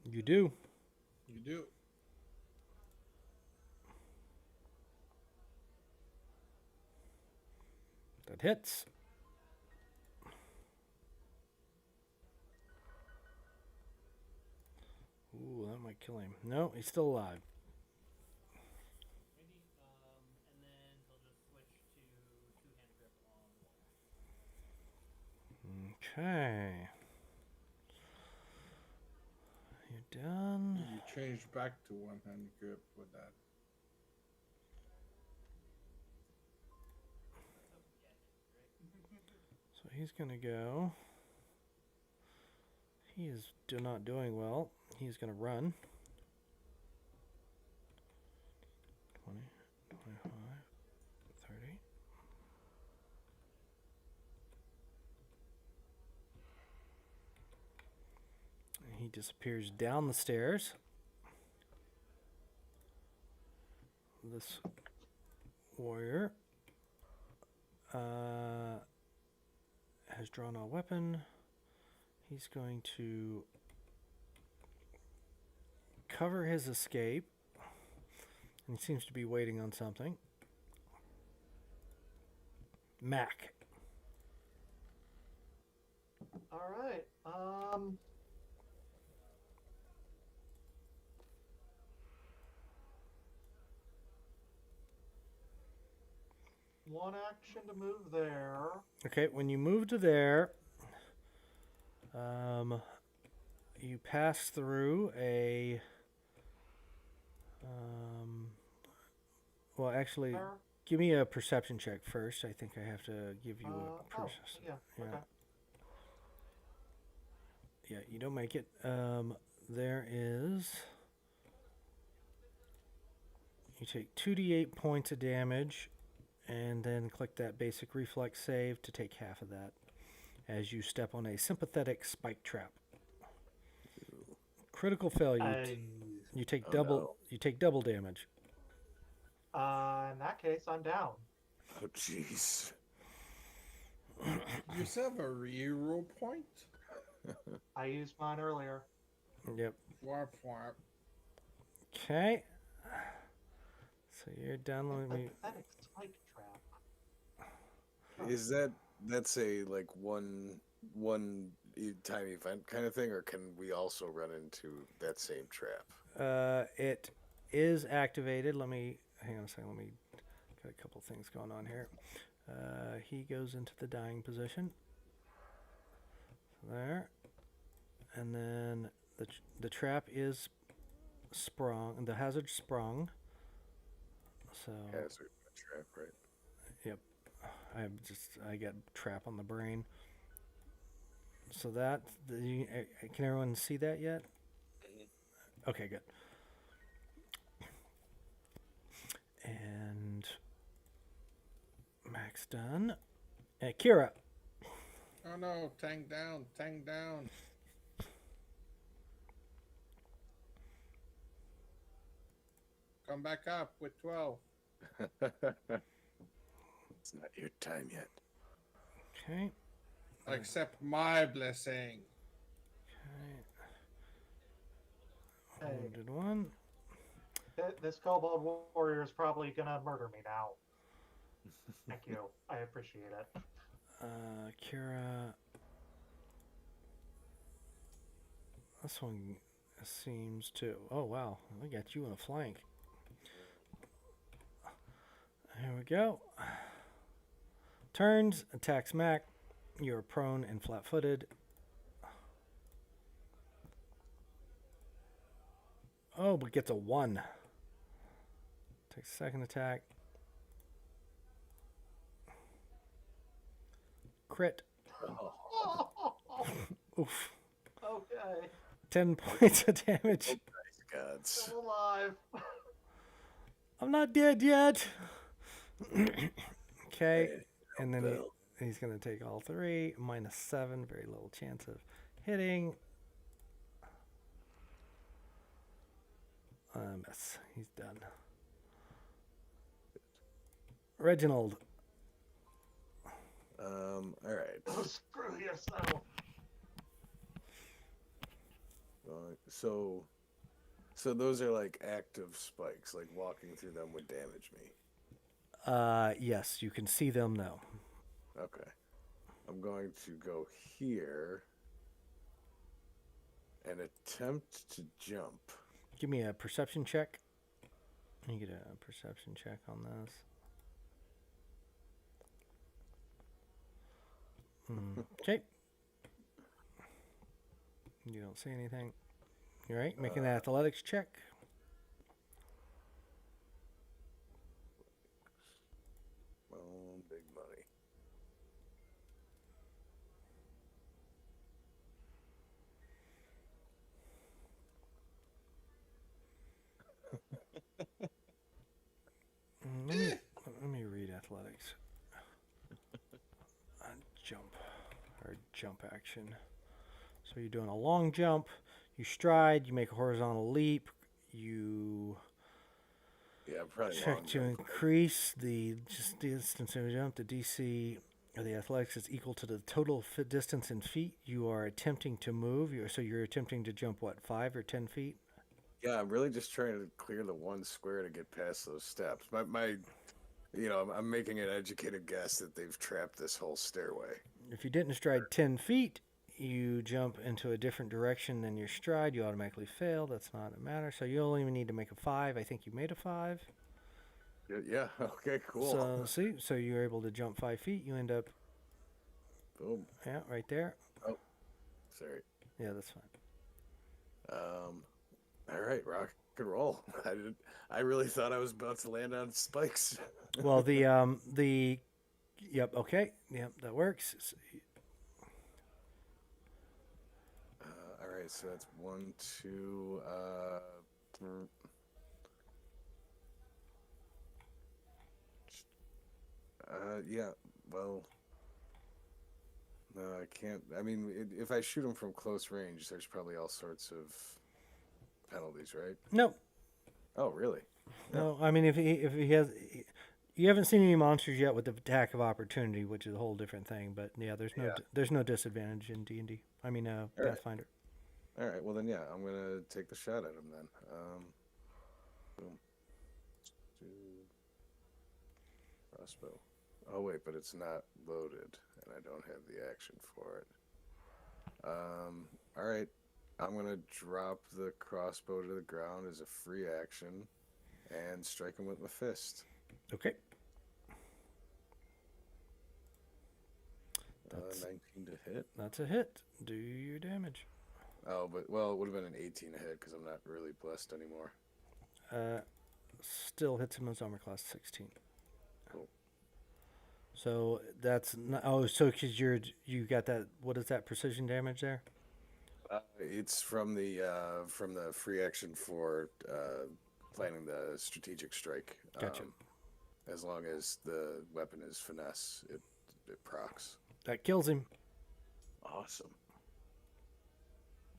Speaker 1: You do.
Speaker 5: You do.
Speaker 1: That hits. Ooh, that might kill him. No, he's still alive.
Speaker 6: And then he'll just switch to two-hand grip on the
Speaker 1: Okay. You done?
Speaker 5: You changed back to one-hand grip with that.
Speaker 1: So he's gonna go. He is not doing well. He's gonna run. 20, 25, 30. And he disappears down the stairs. This warrior has drawn a weapon. He's going to cover his escape. And he seems to be waiting on something. Mac.
Speaker 4: All right. One action to move there.
Speaker 1: Okay, when you move to there, you pass through a. Well, actually,
Speaker 4: There.
Speaker 1: give me a perception check first. I think I have to give you a perception.
Speaker 4: Yeah.
Speaker 1: Yeah.
Speaker 4: Okay.
Speaker 1: Yeah, you don't make it. There is. You take 2d8 points of damage, and then click that basic reflex save to take half of that as you step on a sympathetic spike trap. Critical failure. You take
Speaker 2: Oh,
Speaker 1: double.
Speaker 2: no.
Speaker 1: You take double damage.
Speaker 4: In that case, I'm down.
Speaker 2: Oh, jeez.
Speaker 5: You still have a reroll point?
Speaker 4: I used mine earlier.
Speaker 1: Yep.
Speaker 5: Warp, warp.
Speaker 1: Okay. So you're done. Let me.
Speaker 4: Pathetic spike trap.
Speaker 2: Is that's a like one time event kind of thing, or can we also run into that same trap?
Speaker 1: It is activated. Let me hang on a second. Let me got a couple things going on here. He goes into the dying position. There, and then the trap is sprung. The hazard sprung. So
Speaker 2: Hazard trap, right?
Speaker 1: yep, I got trap on the brain. So that can everyone see that yet? Okay, good. And Max done. Kira.
Speaker 5: Oh no, tank down, tank down. Come back up with 12.
Speaker 2: It's not your time yet.
Speaker 1: Okay.
Speaker 5: Accept my blessing.
Speaker 1: Okay.
Speaker 4: Hey.
Speaker 1: Wounded one.
Speaker 4: This kobold warrior is probably gonna murder me now. Thank you. I appreciate it.
Speaker 1: Kira. This one seems to. Oh wow, I got you in a flank. Here we go. Turns, attacks Mac. You're prone and flat-footed. Oh, but gets a 1. Takes a second attack. Crit. Oof.
Speaker 4: Okay.
Speaker 1: 10 points of damage.
Speaker 2: Nice gods.
Speaker 4: Still alive.
Speaker 1: I'm not dead yet. Okay.
Speaker 2: Hey,
Speaker 1: And then
Speaker 2: Bill.
Speaker 1: he's going to take all 3. -7. Very little chance of hitting. Miss. He's done. Reginald.
Speaker 2: All right.
Speaker 4: Oh, screw yourself.
Speaker 2: So those are like active spikes. Like walking through them would damage me.
Speaker 1: Yes, you can see them though.
Speaker 2: Okay. I'm going to go here and attempt to jump.
Speaker 1: Give me a perception check. You get a perception check on this. Okay. You don't see anything. You're right. Making an athletics check.
Speaker 2: Oh, big money.
Speaker 1: Let me read athletics. Jump action. So you're doing a long jump. You stride. You make a horizontal leap. You
Speaker 2: Yeah, probably
Speaker 1: check
Speaker 2: long
Speaker 1: to
Speaker 2: jump.
Speaker 1: increase the distance of a jump. The DC of the athletics is equal to the total distance in feet you are attempting to move. So you're attempting to jump what, 5 or 10 feet?
Speaker 2: Yeah, I'm really just trying to clear the one square to get past those steps. I'm making an educated guess that they've trapped this whole stairway.
Speaker 1: If you didn't stride 10 feet, you jump into a different direction than your stride, you automatically fail. That's not a matter. So you only need to make a 5. I think you made a 5.
Speaker 2: Yeah. Okay. Cool.
Speaker 1: So see, so you're able to jump 5 feet. You end up,
Speaker 2: Boom.
Speaker 1: yeah, right there.
Speaker 2: Sorry.
Speaker 1: Yeah, that's fine.
Speaker 2: All right. Rock and roll. I really thought I was about to land on spikes.
Speaker 1: Well, yep, okay, yep, that works.
Speaker 2: All right. So that's 1, 2. Yeah. Well. No, I can't. I mean, if I shoot him from close range, there's probably all sorts of penalties, right?
Speaker 1: No,
Speaker 2: Oh, really?
Speaker 1: no. I mean, if he has, you haven't seen any monsters yet with the attack of opportunity, which is a whole different thing. But yeah, there's no disadvantage in D&D. I mean,
Speaker 2: right.
Speaker 1: Pathfinder.
Speaker 2: All right. Well, then, yeah, I'm gonna take the shot at him then. Boom. Crossbow. Oh wait, but it's not loaded, and I don't have the action for it. All right. I'm gonna drop the crossbow to the ground as a free action, and strike him with my fist.
Speaker 1: Okay.
Speaker 2: 19 to hit.
Speaker 1: That's a hit. Do your damage.
Speaker 2: Oh, but well, it would have been an 18 to hit because I'm not really blessed anymore.
Speaker 1: Still hits him as armor class 16.
Speaker 2: Cool.
Speaker 1: So that's not, so because you got that. What is that precision damage there?
Speaker 2: It's from the free action for planning the strategic strike.
Speaker 1: Gotcha.
Speaker 2: As long as the weapon is finesse, it procs.
Speaker 1: That kills him.
Speaker 2: Awesome.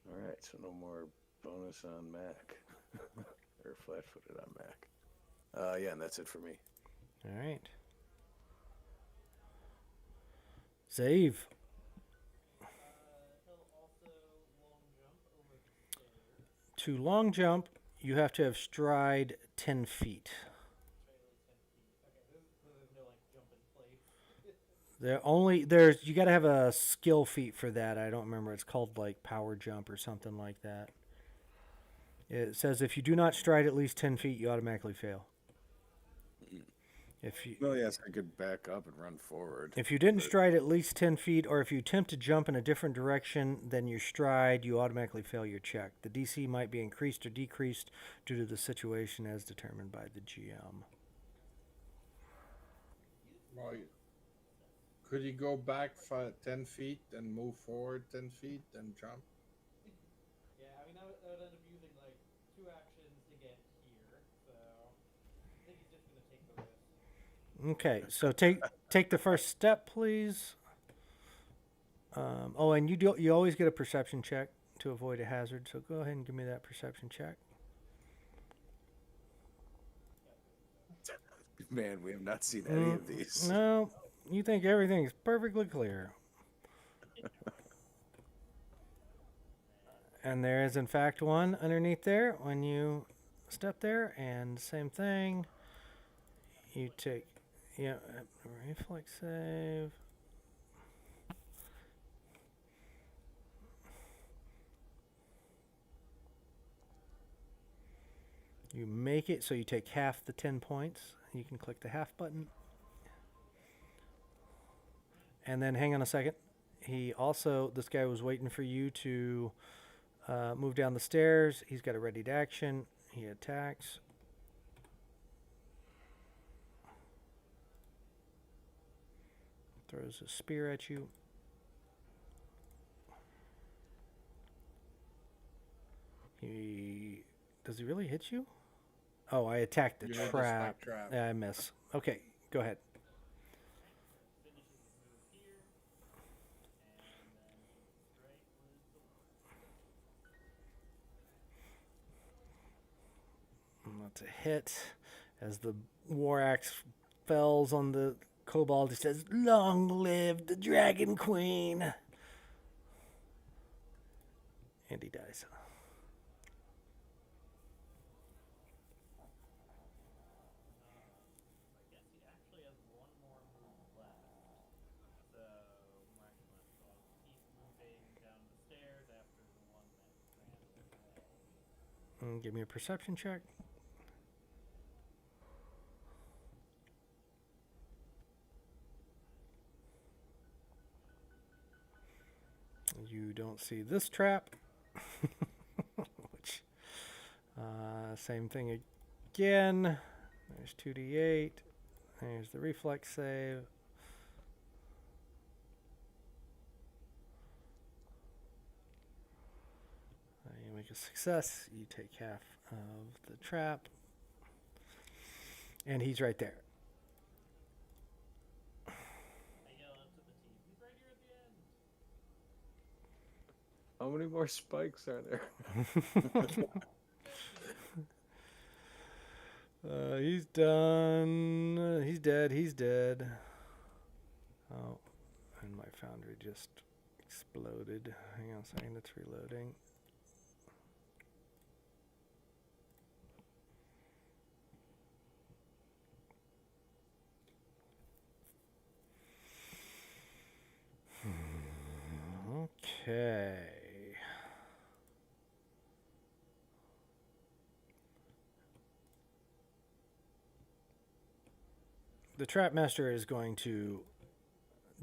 Speaker 2: All right, so no more bonus on Mac or flat-footed on Mac. Yeah, and that's it for me.
Speaker 1: All right. Save.
Speaker 6: He'll also long jump over the stairs.
Speaker 1: To long jump, you have to have stride 10 feet.
Speaker 6: Straight at least 10 feet. Okay, there's no like jump in place.
Speaker 1: You got to have a skill feat for that. I don't remember. It's called like power jump or something like that. It says if you do not stride at least 10 feet, you automatically fail.
Speaker 2: Well, yes, I could back up and run forward.
Speaker 1: If you didn't stride at least 10 feet, or if you attempt to jump in a different direction than your stride, you automatically fail your check. The DC might be increased or decreased due to the situation as determined by the GM.
Speaker 5: Well, could you go back 10 feet and move forward 10 feet and jump?
Speaker 6: Yeah, I mean that would end up using like 2 actions to get here, so I think he's just gonna take the risk.
Speaker 1: Okay, so take the first step, please. And you always get a perception check to avoid a hazard. So go ahead and give me that perception check.
Speaker 2: Man, we have not seen any of these.
Speaker 1: No, you think everything's perfectly clear. And there is, in fact, one underneath there when you step there. And same thing. You take, reflex save. You make it, so you take half the 10 points. You can click the half button. And then hang on a second. This guy was waiting for you to move down the stairs. He's got a readied action. He attacks. Throws a spear at you. Does he really hit you? Oh, I attacked the
Speaker 5: You hit the
Speaker 1: trap.
Speaker 5: spike trap.
Speaker 1: Yeah, I miss. Okay, go ahead.
Speaker 6: Finishes his move here, and then he's straight with the
Speaker 1: And that's a hit. As the war axe fells on the kobold, it says, "Long live the Dragon Queen." And he dies.
Speaker 6: I guess he actually has one more move left. So, I'll keep moving down
Speaker 1: Give me a perception check. You don't see this trap. Which, same thing again. There's 2d8. There's the reflex save. You make a success. You take half of the trap. And he's right there.
Speaker 6: I yell out to the team. He's right here at the end.
Speaker 2: How many more spikes are there?
Speaker 1: He's done. He's dead. He's dead. Oh, and my foundry just exploded. Hang on a second. It's reloading. Okay. The Trapmaster is going to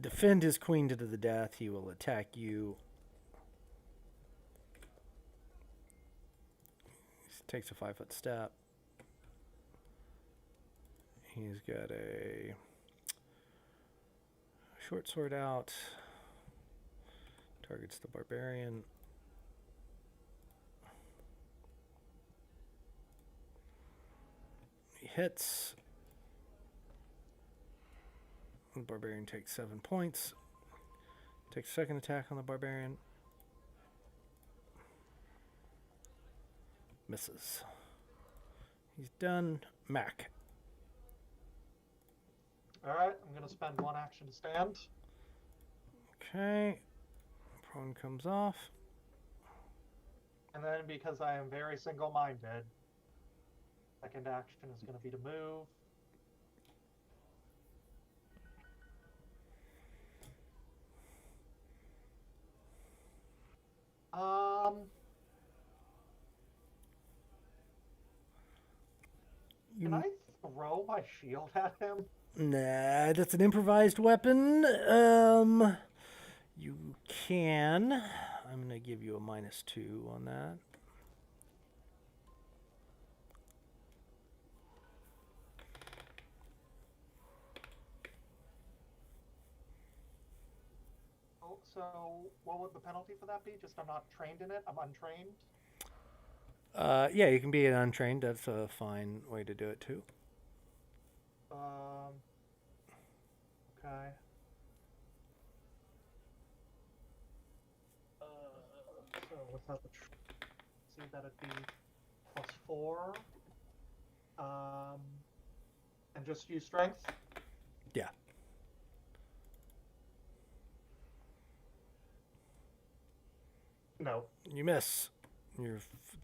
Speaker 1: defend his queen to the death. He will attack you. He takes a 5-foot step. He's got a short sword out. Targets the barbarian. He hits. The barbarian takes 7 points. Takes a second attack on the barbarian. Misses. He's done. Mac.
Speaker 4: Alright, I'm going to spend 1 action to stand.
Speaker 1: Okay. Prone comes off.
Speaker 4: And then because I am very single-minded, second action is going to be to move. Can I throw my shield at him?
Speaker 1: Nah, that's an improvised weapon. You can. I'm going to give you a -2 on that.
Speaker 4: Oh, so what would the penalty for that be? Just I'm not trained in it? I'm untrained?
Speaker 1: Yeah, you can be an untrained. That's a fine way to do it too.
Speaker 4: Okay. So without the see that'd be +4. And just use strength?
Speaker 1: Yeah.
Speaker 4: No.
Speaker 1: You miss.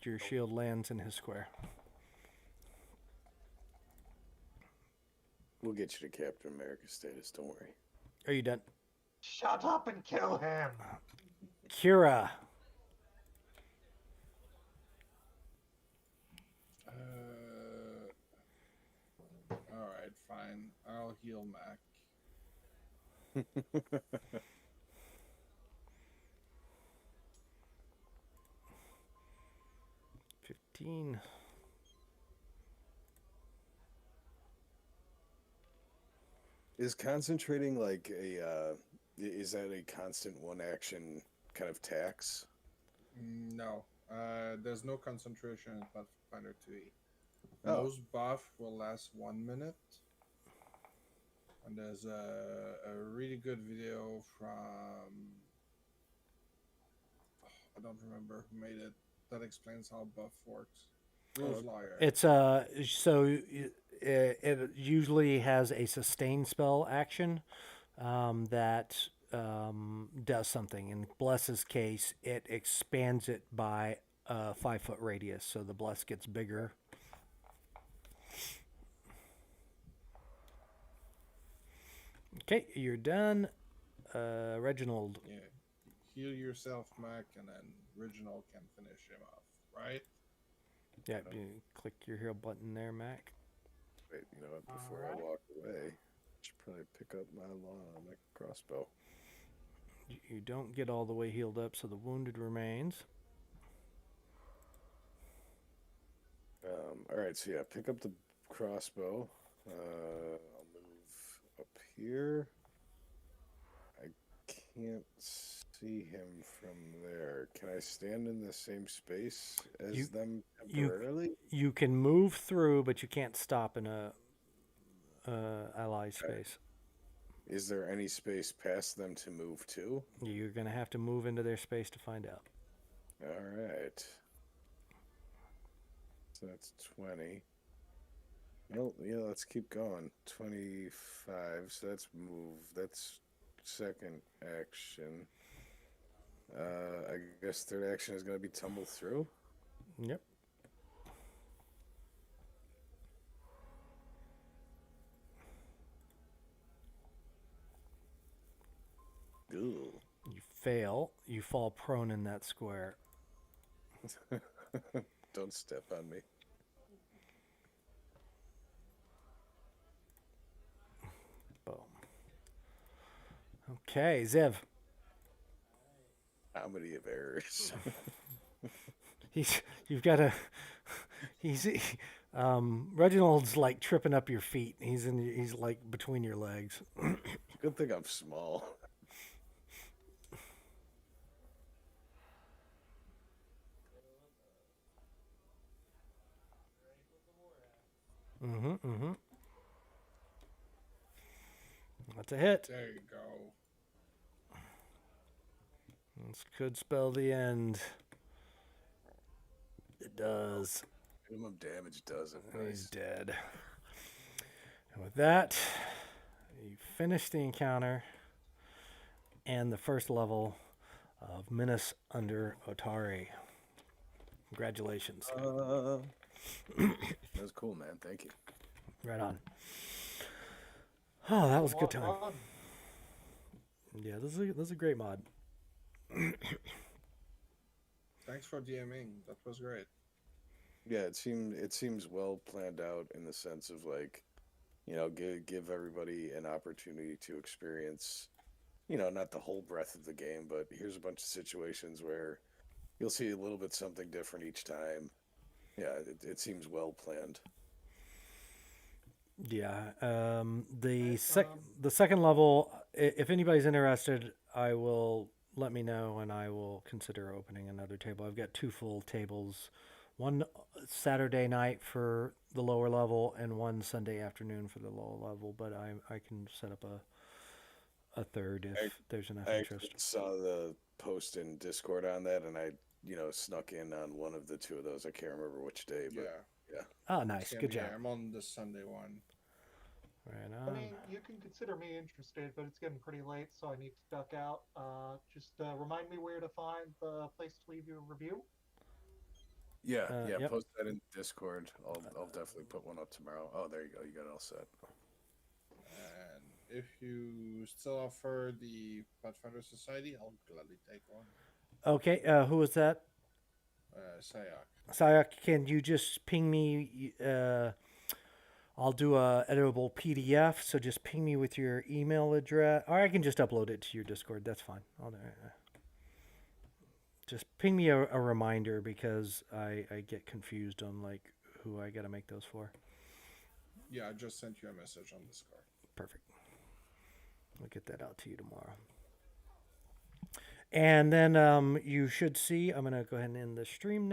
Speaker 1: Your shield lands in his square.
Speaker 2: We'll get you to Captain America status, don't worry.
Speaker 1: Are you done?
Speaker 4: Shut up and kill him!
Speaker 1: Kira.
Speaker 5: Alright, fine. I'll heal Mac.
Speaker 1: 15.
Speaker 2: Is concentrating like a is that a constant 1 action kind of tax?
Speaker 5: No. There's no concentration in Pathfinder 2e.
Speaker 2: Oh.
Speaker 5: Most buff will last 1 minute. And there's a really good video from I don't remember who made it that explains how buff works. Rose Lawyer.
Speaker 1: It's so it usually has a sustain spell action that does something. In Bless's case, it expands it by a 5-foot radius, so the Bless gets bigger. Okay, you're done. Reginald.
Speaker 5: Yeah. Heal yourself, Mac, and then Reginald can finish him off, right?
Speaker 1: Yeah, you click your hero button there, Mac.
Speaker 2: Wait, you know what? Before
Speaker 4: Alright.
Speaker 2: I walk away, I should probably pick up my crossbow.
Speaker 1: You don't get all the way healed up, so the wounded remains.
Speaker 2: All right, so yeah, pick up the crossbow. I'll move up here. I can't see him from there. Can I stand in the same space as
Speaker 1: You-
Speaker 2: them
Speaker 1: you-
Speaker 2: temporarily?
Speaker 1: You can move through, but you can't stop in a ally space.
Speaker 2: Is there any space past them to move to?
Speaker 1: You're gonna have to move into their space to find out.
Speaker 2: All right. So that's 20. Well, yeah, let's keep going. 25. So that's move. That's second action. I guess third action is going to be tumble through.
Speaker 1: Yep.
Speaker 2: Ooh.
Speaker 1: You fail. You fall prone in that square.
Speaker 2: Don't step on me.
Speaker 1: Boom. Okay, Zev.
Speaker 2: How many of errors?
Speaker 1: You've got a. Reginald's like tripping up your feet. He's like between your legs.
Speaker 2: Good thing I'm small.
Speaker 1: Mm-hmm. That's a hit.
Speaker 5: There you go.
Speaker 1: This could spell the end. It does.
Speaker 2: Minimum damage doesn't.
Speaker 1: And he's
Speaker 2: Nice.
Speaker 1: dead. And with that, you finish the encounter and the first level of Menace under Ontari. Congratulations.
Speaker 2: That was cool, man. Thank you.
Speaker 1: Right on. Oh, that was a good
Speaker 4: Well
Speaker 1: time.
Speaker 4: done.
Speaker 1: Yeah, this is a great mod.
Speaker 5: Thanks for DMing. That was great.
Speaker 2: Yeah, it seems well planned out in the sense of like, give everybody an opportunity to experience, not the whole breadth of the game, but here's a bunch of situations where you'll see a little bit something different each time. Yeah, it seems well planned.
Speaker 1: Yeah. The second level, if anybody's interested, I will let me know and I will consider opening another table. I've got 2 full tables, one Saturday night for the lower level and one Sunday afternoon for the lower level. But I can set up a third if there's enough
Speaker 2: I
Speaker 1: interest.
Speaker 2: saw the post in Discord on that, and I snuck in on one of the 2 of those. I can't remember which day, but
Speaker 5: Yeah.
Speaker 1: Oh, nice.
Speaker 5: Same
Speaker 1: Good
Speaker 5: here.
Speaker 1: job.
Speaker 5: I'm on the Sunday one.
Speaker 1: Right
Speaker 4: I
Speaker 1: on.
Speaker 4: mean, you can consider me interested, but it's getting pretty late, so I need to duck out. Just remind me where to find the place to leave your review.
Speaker 2: yeah,
Speaker 1: Yep.
Speaker 2: post that in Discord. I'll definitely put one up tomorrow. Oh, there you go. You got it all set.
Speaker 5: And if you still offer the Pathfinder Society, I'll gladly take one.
Speaker 1: Okay. Who was that?
Speaker 5: Sayak.
Speaker 1: Sayak, can you just ping me? I'll do a editable PDF, so just ping me with your email address, or I can just upload it to your Discord. That's fine. Just ping me a reminder because I get confused on like who I got to make those for.
Speaker 5: Yeah, I just sent you a message on Discord.
Speaker 1: Perfect. I'll get that out to you tomorrow. And then you should see. I'm gonna go ahead and end the stream now.